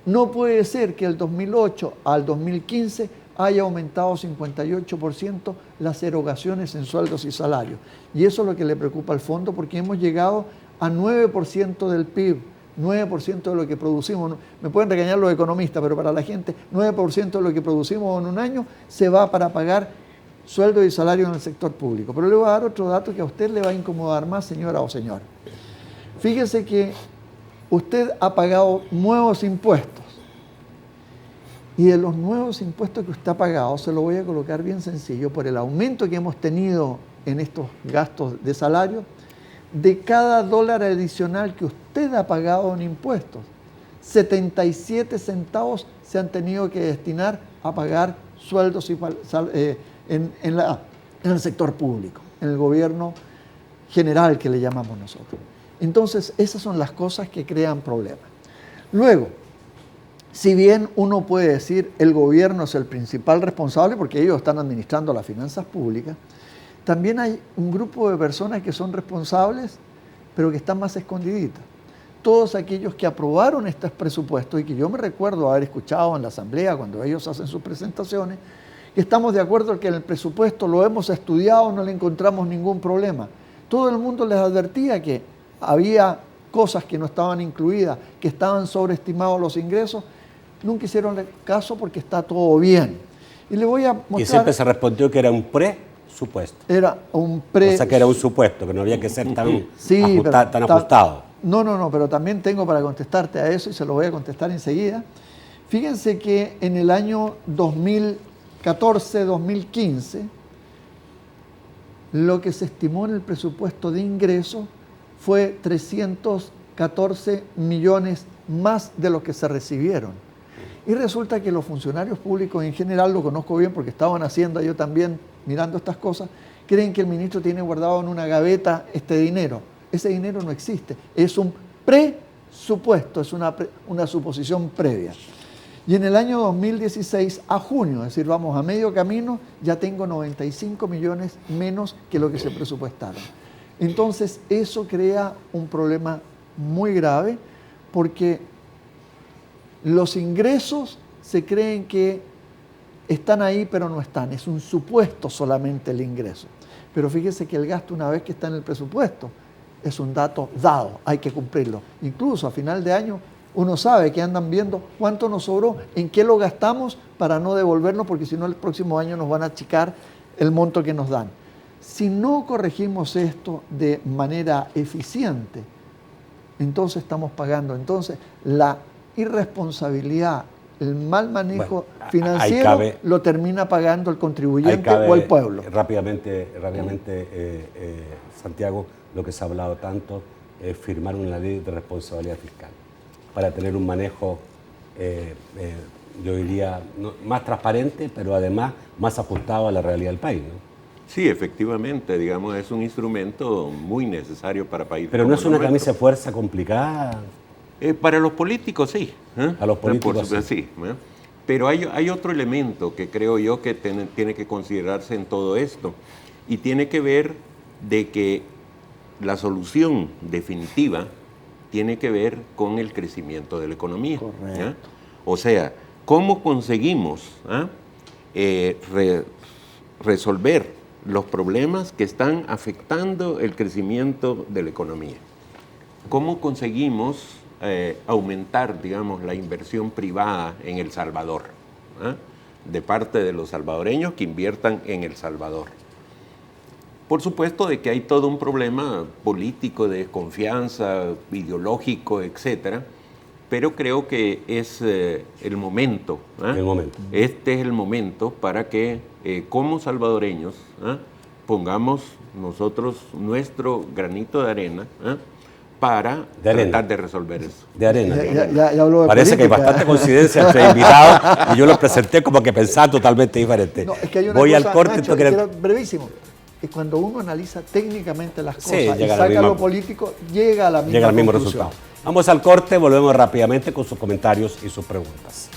no puede ser que del 2008 al 2015 haya aumentado 58% las erogaciones en sueldos y salarios. Y eso es lo que le preocupa al fondo, porque hemos llegado a 9% del PIB, 9% de lo que producimos. Me pueden regañar los economistas, pero para la gente, 9% de lo que producimos en un año se va para pagar sueldos y salarios en el sector público. Pero le voy a dar otro dato que a usted le va a incomodar más, señora o señor. Fíjese que usted ha pagado nuevos impuestos. Y de los nuevos impuestos que usted ha pagado, se lo voy a colocar bien sencillo, por el aumento que hemos tenido en estos gastos de salario, de cada dólar adicional que usted ha pagado en impuestos, 77 centavos se han tenido que destinar a pagar sueldos y en el sector público, en el gobierno general que le llamamos nosotros. Entonces, esas son las cosas que crean problemas. Luego, si bien uno puede decir el gobierno es el principal responsable porque ellos están administrando las finanzas públicas, también hay un grupo de personas que son responsables, pero que están más escondiditas. Todos aquellos que aprobaron estos presupuestos y que yo me recuerdo haber escuchado en la asamblea cuando ellos hacen sus presentaciones, que estamos de acuerdo en que en el presupuesto lo hemos estudiado, no le encontramos ningún problema. Todo el mundo les advertía que había cosas que no estaban incluidas, que estaban sobreestimados los ingresos. Nunca hicieron caso porque está todo bien. Y le voy a mostrar... Y siempre se respondió que era un presupuesto. Era un O sea, que era un supuesto, que no había que ser tan, tan ajustado. No, pero también tengo para contestarte a eso y se lo voy a contestar enseguida. Fíjense que en el año 2014-2015, lo que se estimó en el presupuesto de ingresos fue 314 millones más de lo que se recibieron. Y resulta que los funcionarios públicos en general, lo conozco bien porque estaban haciendo yo también mirando estas cosas, creen que el ministro tiene guardado en una gaveta este dinero. Ese dinero no existe, es un presupuesto, es una suposición previa. Y en el año 2016, a junio, es decir, vamos a medio camino, ya tengo 95 millones menos que lo que se presupuestaron. Entonces, eso crea un problema muy grave porque los ingresos se creen que están ahí, pero no están. Es un supuesto solamente el ingreso. Pero fíjese que el gasto, una vez que está en el presupuesto, es un dato dado, hay que cumplirlo. Incluso a final de año uno sabe que andan viendo cuánto nos sobró, en qué lo gastamos para no devolverlo, porque si no el próximo año nos van a achicar el monto que nos dan. Si no corregimos esto de manera eficiente, entonces estamos pagando. Entonces la irresponsabilidad, el mal manejo financiero lo termina pagando el contribuyente o el pueblo. Rápidamente, Santiago, lo que se ha hablado tanto es firmar una ley de responsabilidad fiscal para tener un manejo, yo diría, más transparente, pero además más ajustado a la realidad del país, ¿no? Sí, efectivamente, digamos, es un instrumento muy necesario para países. Pero no es una camisa de fuerza complicada. Para los políticos sí. A los políticos sí. Pero hay otro elemento que creo yo que tiene que considerarse en todo esto, y tiene que ver de que la solución definitiva tiene que ver con el crecimiento de la economía. ¿Ya? O sea, ¿cómo conseguimos resolver los problemas que están afectando el crecimiento de la economía? ¿Cómo conseguimos aumentar, digamos, la inversión privada en El Salvador? De parte de los salvadoreños que inviertan en El Salvador. Por supuesto de que hay todo un problema político, de desconfianza, ideológico, etcétera, pero creo que es el momento. Este es el momento para que, como salvadoreños, pongamos nosotros nuestro granito de arena para tratar de resolver eso. De arena. Ya habló de Parece que hay bastante coincidencia entre invitados y yo lo presenté como que pensaba totalmente diferente. No, es que hay una Voy cosa, al corte. Nacho, quiero, brevísimo. Es cuando uno analiza técnicamente las cosas y saca lo político, llega a la misma llega al mismo conclusión. resultado. Vamos al corte, volvemos rápidamente con sus comentarios y sus preguntas.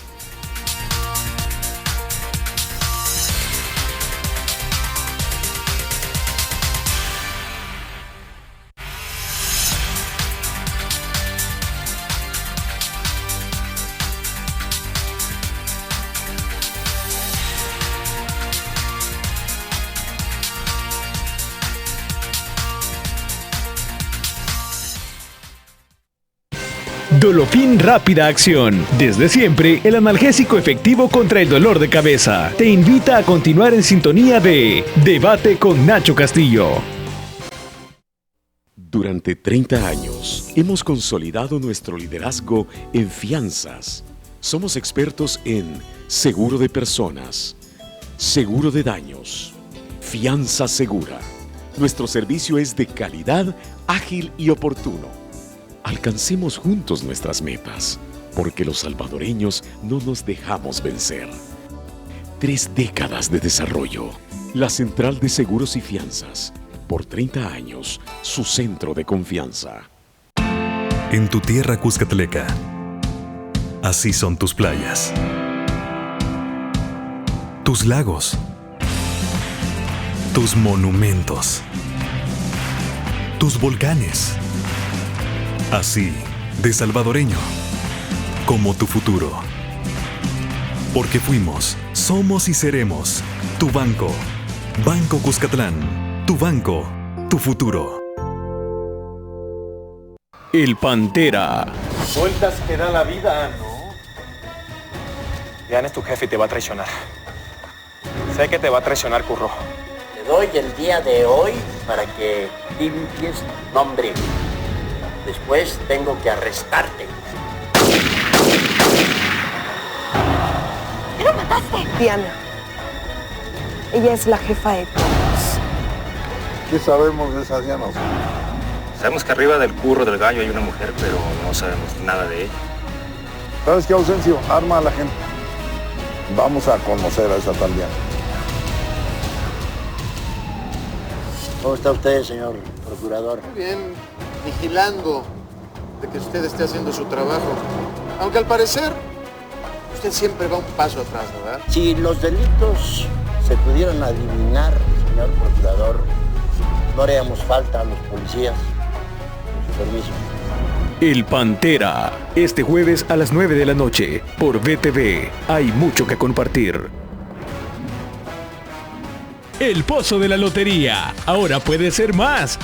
Dolofin Rápida Acción. Desde siempre, el analgésico efectivo contra el dolor de cabeza. Te invita a continuar en sintonía de Debate con Nacho Castillo. Durante 30 años hemos consolidado nuestro liderazgo en fianzas. Somos expertos en seguro de personas, seguro de daños, fianza segura. Nuestro servicio es de calidad, ágil y oportuno. Alcancemos juntos nuestras metas, porque los salvadoreños no nos dejamos vencer. 3 décadas de desarrollo. La Central de Seguros y Fianzas. Por 30 años, su centro de confianza. En tu tierra cuscatleca, así son tus playas, tus lagos, tus monumentos, tus volcanes. Así, de salvadoreño, como tu futuro. Porque fuimos, somos y seremos tu banco. Banco Cuscatlán, tu banco, tu futuro. El Pantera. Vueltas que da la vida, ¿no? Jan es tu jefe y te va a traicionar. Sé que te va a traicionar, Curro. Te doy el día de hoy para que limpies tu nombre. Después tengo que arrestarte. ¿Qué lo mataste? Diana. Ella es la jefa de todos. ¿Qué sabemos de esa Diana? Sabemos que arriba del Curro del Gallo hay una mujer, pero no sabemos nada de ella. ¿Sabes qué, Ausencio? Arma a la gente. Vamos a conocer a esa tal Diana. ¿Cómo está usted, señor procurador? Muy bien, vigilando de que usted esté haciendo su trabajo. Aunque al parecer, usted siempre va un paso atrás, ¿verdad? Si los delitos se pudieran adivinar, señor procurador, no haríamos falta a los policías. Con su permiso. El Pantera. Este jueves a las 9 de la noche por BTV. Hay mucho que compartir. El Pozo de la Lotería. Ahora puede ser más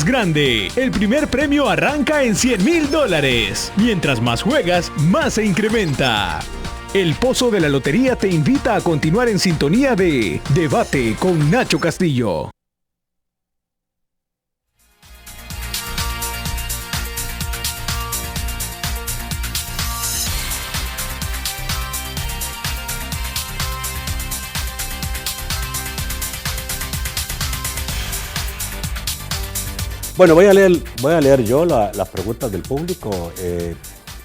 grande. El primer premio arranca en $100,000. Mientras más juegas, más se incrementa. El Pozo de la Lotería te invita a continuar en sintonía de Debate con Nacho Castillo. Bueno, voy a leer yo las preguntas del público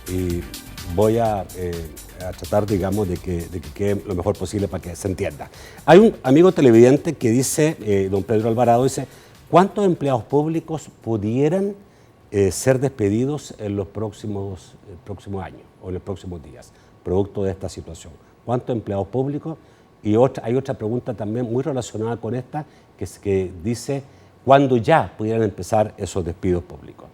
y voy a tratar, digamos, de que quede lo mejor posible para que se entienda. Hay un amigo televidente que dice, don Pedro Alvarado, dice, ¿cuántos empleados públicos pudieran ser despedidos en los próximos años o en los próximos días? producto de esta situación. ¿Cuántos empleados públicos? Y hay otra pregunta también muy relacionada con esta, que dice, ¿cuándo ya pudieran empezar esos despidos públicos?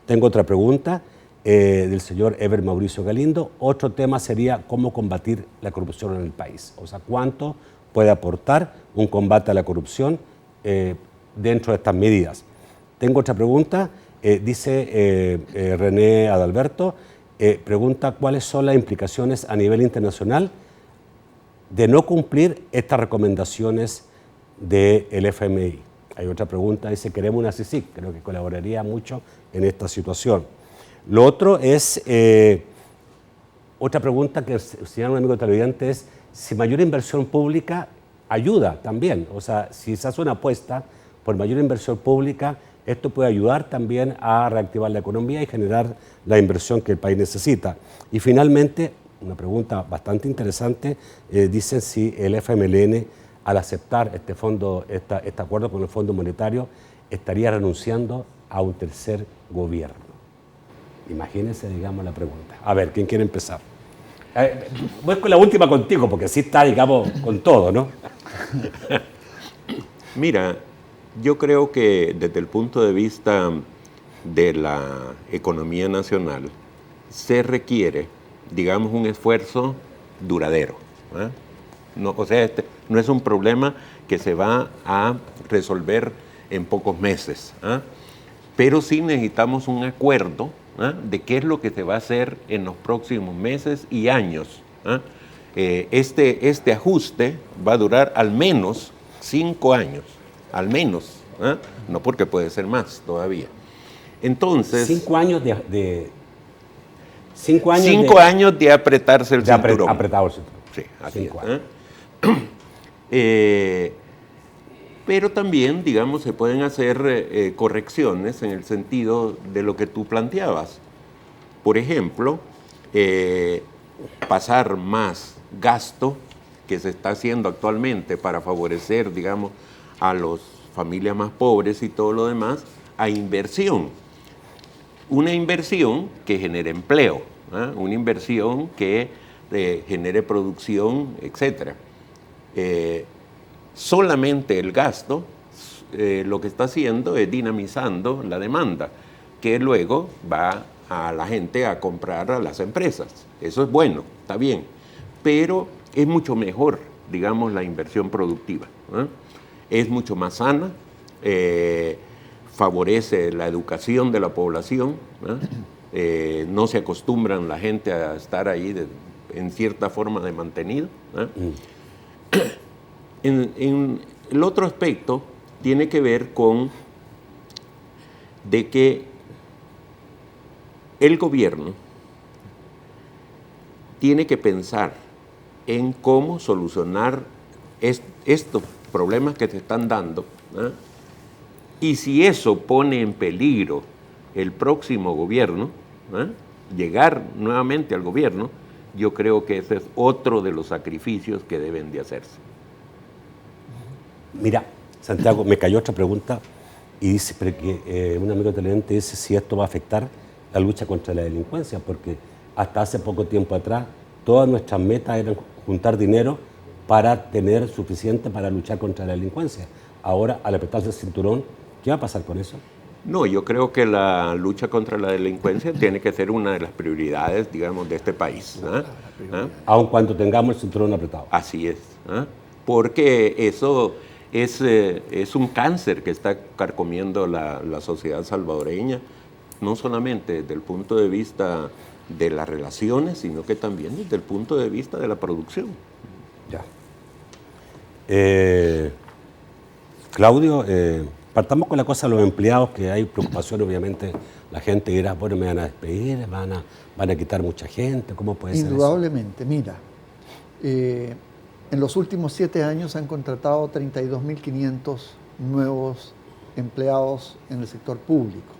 Tengo otra pregunta del señor Ever Mauricio Galindo. Otro tema sería cómo combatir la corrupción en el país. O sea, ¿cuánto puede aportar un combate a la corrupción dentro de estas medidas? Tengo otra pregunta, dice René Adalberto, pregunta cuáles son las implicaciones a nivel internacional de no cumplir estas recomendaciones del FMI. Hay otra pregunta, dice, queremos una CICIG, creo que colaboraría mucho en esta situación. Lo otro es, otra pregunta que señala un amigo televidente es, si mayor inversión pública ayuda también, o sea, si se hace una apuesta por mayor inversión pública, esto puede ayudar también a reactivar la economía y generar la inversión que el país necesita. Y finalmente, una pregunta bastante interesante, dice si el FMLN, al aceptar este acuerdo con el Fondo Monetario, estaría renunciando a un tercer gobierno. Imagínense, digamos, la pregunta. A ver, ¿quién quiere empezar? Voy con la última contigo, porque sí está, digamos, con todo, ¿no? Mira, yo creo que desde el punto de vista de la economía nacional se requiere, digamos, un esfuerzo duradero. No, o sea, no es un problema que se va a resolver en pocos meses, pero sí necesitamos un acuerdo de qué es lo que se va a hacer en los próximos meses y años. Este ajuste va a durar al menos 5 años, al menos, no porque puede ser más todavía. Entonces, 5 años de 5 años de apretarse el cinturón. Apretado el cinturón. Sí, así es. Pero también, digamos, se pueden hacer correcciones en el sentido de lo que tú planteabas. Por ejemplo, pasar más gasto que se está haciendo actualmente para favorecer, digamos, a las familias más pobres y todo lo demás, a inversión. Una inversión que genere empleo, una inversión que genere producción, etc. Solamente el gasto lo que está haciendo es dinamizando la demanda, que luego va a la gente a comprar a las empresas. Eso es bueno, está bien, pero es mucho mejor, digamos, la inversión productiva. Es mucho más sana, favorece la educación de la población, no se acostumbran la gente a estar ahí en cierta forma de mantenido. En el otro aspecto tiene que ver con de que el gobierno tiene que pensar en cómo solucionar estos problemas que se están dando, y si eso pone en peligro el próximo gobierno, llegar nuevamente al gobierno, yo creo que ese es otro de los sacrificios que deben de hacerse. Mira, Santiago, me cayó otra pregunta y dice, un amigo televidente dice si esto va a afectar la lucha contra la delincuencia, porque hasta hace poco tiempo atrás todas nuestras metas eran juntar dinero para tener suficiente para luchar contra la delincuencia. Ahora, al apretarse el cinturón, ¿qué va a pasar con eso? No, yo creo que la lucha contra la delincuencia tiene que ser una de las prioridades, digamos, de este país. Aun cuando tengamos el cinturón apretado. Así es. Porque eso es un cáncer que está carcomiendo la sociedad salvadoreña, no solamente desde el punto de vista de las relaciones, sino que también desde el punto de vista de la producción. Ya. Claudio, partamos con la cosa de los empleados, que hay preocupación, obviamente. La gente dirá, bueno, me van a despedir, van a quitar mucha gente, ¿cómo puede ser eso? Indudablemente, mira, en los últimos 7 años han contratado 32.500 nuevos empleados en el sector público.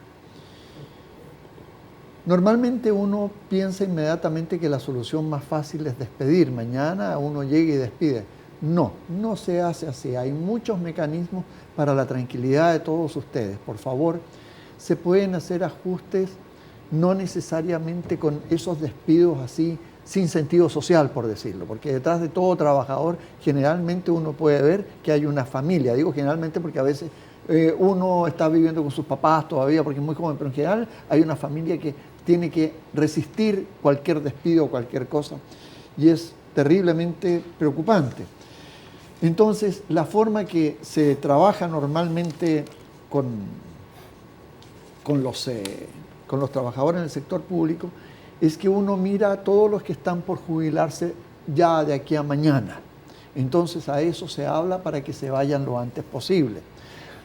Normalmente uno piensa inmediatamente que la solución más fácil es despedir. Mañana uno llega y despide. No, no se hace así. Hay muchos mecanismos para la tranquilidad de todos ustedes. Por favor, se pueden hacer ajustes, no necesariamente con esos despidos así sin sentido social, por decirlo, porque detrás de todo trabajador generalmente uno puede ver que hay una familia. Digo generalmente porque a veces uno está viviendo con sus papás todavía porque es muy joven, pero en general hay una familia que tiene que resistir cualquier despido o cualquier cosa, y es terriblemente preocupante. Entonces, la forma que se trabaja normalmente con los trabajadores en el sector público es que uno mira a todos los que están por jubilarse ya de aquí a mañana. Entonces, a eso se habla para que se vayan lo antes posible.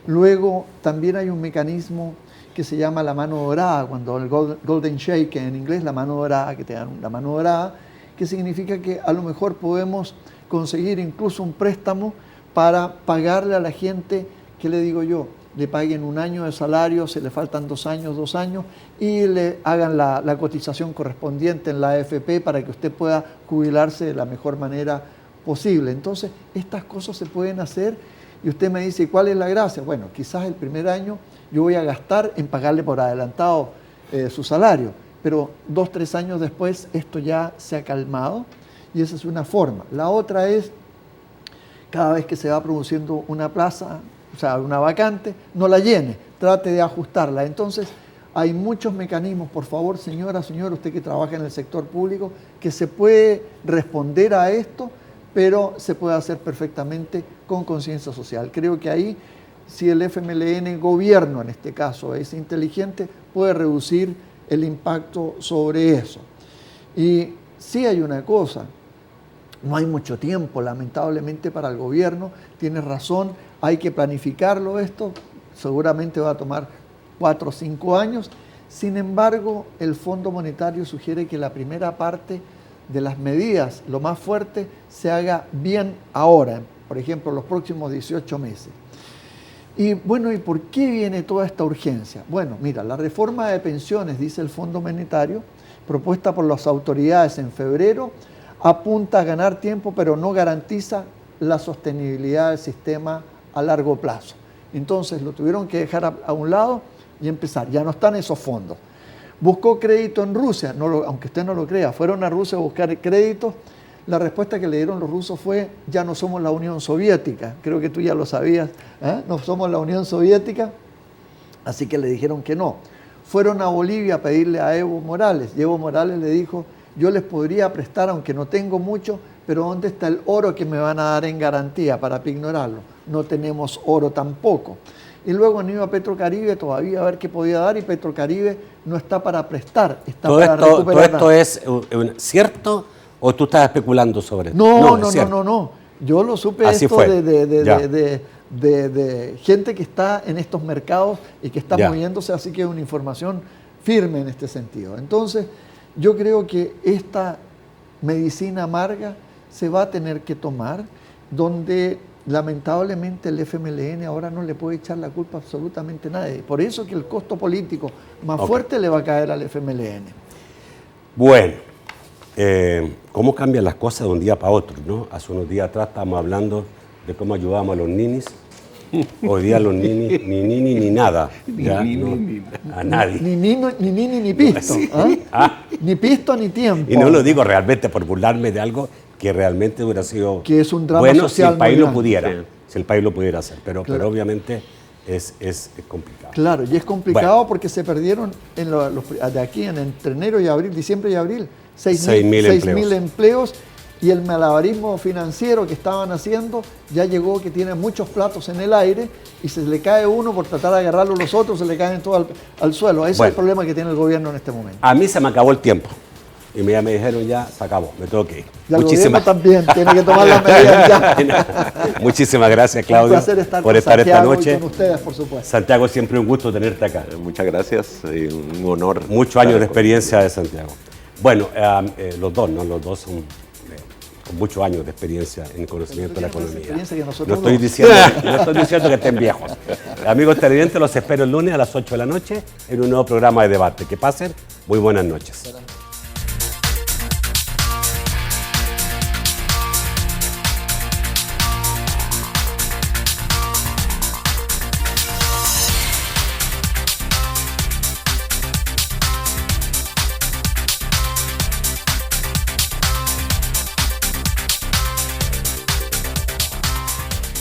Luego, también hay un mecanismo que se llama la mano dorada, cuando el golden shake en inglés, la mano dorada, que te dan la mano dorada, que significa que a lo mejor podemos conseguir incluso un préstamo para pagarle a la gente, ¿qué le digo yo? Le paguen 1 año de salario, se le faltan 2 años, y le hagan la cotización correspondiente en la AFP para que usted pueda jubilarse de la mejor manera posible. Entonces, estas cosas se pueden hacer, y usted me dice, ¿cuál es la gracia? Bueno, quizás el primer año yo voy a gastar en pagarle por adelantado su salario, pero 2 o 3 años después esto ya se ha calmado, y esa es una forma. La otra es, cada vez que se va produciendo una plaza, o sea, una vacante, no la llene, trate de ajustarla. Entonces, hay muchos mecanismos, por favor, señora, señor, usted que trabaja en el sector público, que se puede responder a esto, pero se puede hacer perfectamente con conciencia social. Creo que ahí, si el FMLN, gobierno en este caso, es inteligente, puede reducir el impacto sobre eso. Y sí hay una cosa, no hay mucho tiempo, lamentablemente, para el gobierno, tienes razón, hay que planificarlo esto, seguramente va a tomar 4 o 5 años. Sin embargo, el Fondo Monetario sugiere que la primera parte de las medidas, lo más fuerte, se haga bien ahora, por ejemplo, los próximos 18 meses. Y bueno, ¿y por qué viene toda esta urgencia? Bueno, mira, la reforma de pensiones, dice el Fondo Monetario, propuesta por las autoridades en febrero, apunta a ganar tiempo, pero no garantiza la sostenibilidad del sistema a largo plazo. Entonces lo tuvieron que dejar a un lado y empezar. Ya no están esos fondos. Buscó crédito en Rusia, aunque usted no lo crea, fueron a Rusia a buscar créditos. La respuesta que le dieron los rusos fue, ya no somos la Unión Soviética. Creo que tú ya lo sabías, no somos la Unión Soviética, así que le dijeron que no. Fueron a Bolivia a pedirle a Evo Morales, y Evo Morales le dijo, yo les podría prestar, aunque no tengo mucho, pero ¿dónde está el oro que me van a dar en garantía para ignorarlo? No tenemos oro tampoco. Y luego han ido a Petrocaribe todavía a ver qué podía dar, y Petrocaribe no está para prestar, está para recuperar. ¿Todo esto es cierto o tú estás especulando sobre esto? No. Yo lo supe Así esto fue. de gente que está en estos mercados y que está moviéndose, así que es una información firme en este sentido. Entonces, yo creo que esta medicina amarga se va a tener que tomar, donde lamentablemente el FMLN ahora no le puede echar la culpa a absolutamente nadie. Por eso que el costo político más fuerte le va a caer al FMLN. Bueno, ¿cómo cambian las cosas de un día para otro, ¿no? Hace unos días atrás estábamos hablando de cómo ayudábamos a los ninis. Hoy día los ninis, ni nini ni nada. A nadie. Ni nini ni pisto. Sí. Ni pisto ni tiempo. Y no lo digo realmente por burlarme de algo que realmente hubiera sido que es un drama bueno social si el país muy lo grande. pudiera. Sí. Si el país lo pudiera hacer. Pero obviamente es complicado. Claro, y es complicado porque se perdieron de aquí entre enero y abril, diciembre y abril, 6.000 empleos. Y el malabarismo financiero que estaban haciendo ya llegó, que tiene muchos platos en el aire, y se le cae uno por tratar de agarrarlo los otros, se le caen todos al suelo. Ese es el problema que tiene el gobierno en este momento. A mí se me acabó el tiempo. Y ya me dijeron, ya se acabó, me tengo que ir. Y al gobierno también, tiene que tomar las medidas ya. Muchísimas gracias, Claudio, un placer estar por con estar Santiago esta noche. Y con ustedes, por supuesto. Santiago, siempre un gusto tenerte acá. Muchas gracias, un honor. Muchos años de experiencia de Santiago. Bueno, los dos, ¿no? Los dos son con muchos años de experiencia en conocimiento de la economía. No estoy diciendo que estén viejos. Amigos televidentes, los espero el lunes a las 8 de la noche en un nuevo programa de debate. Que pasen muy buenas noches.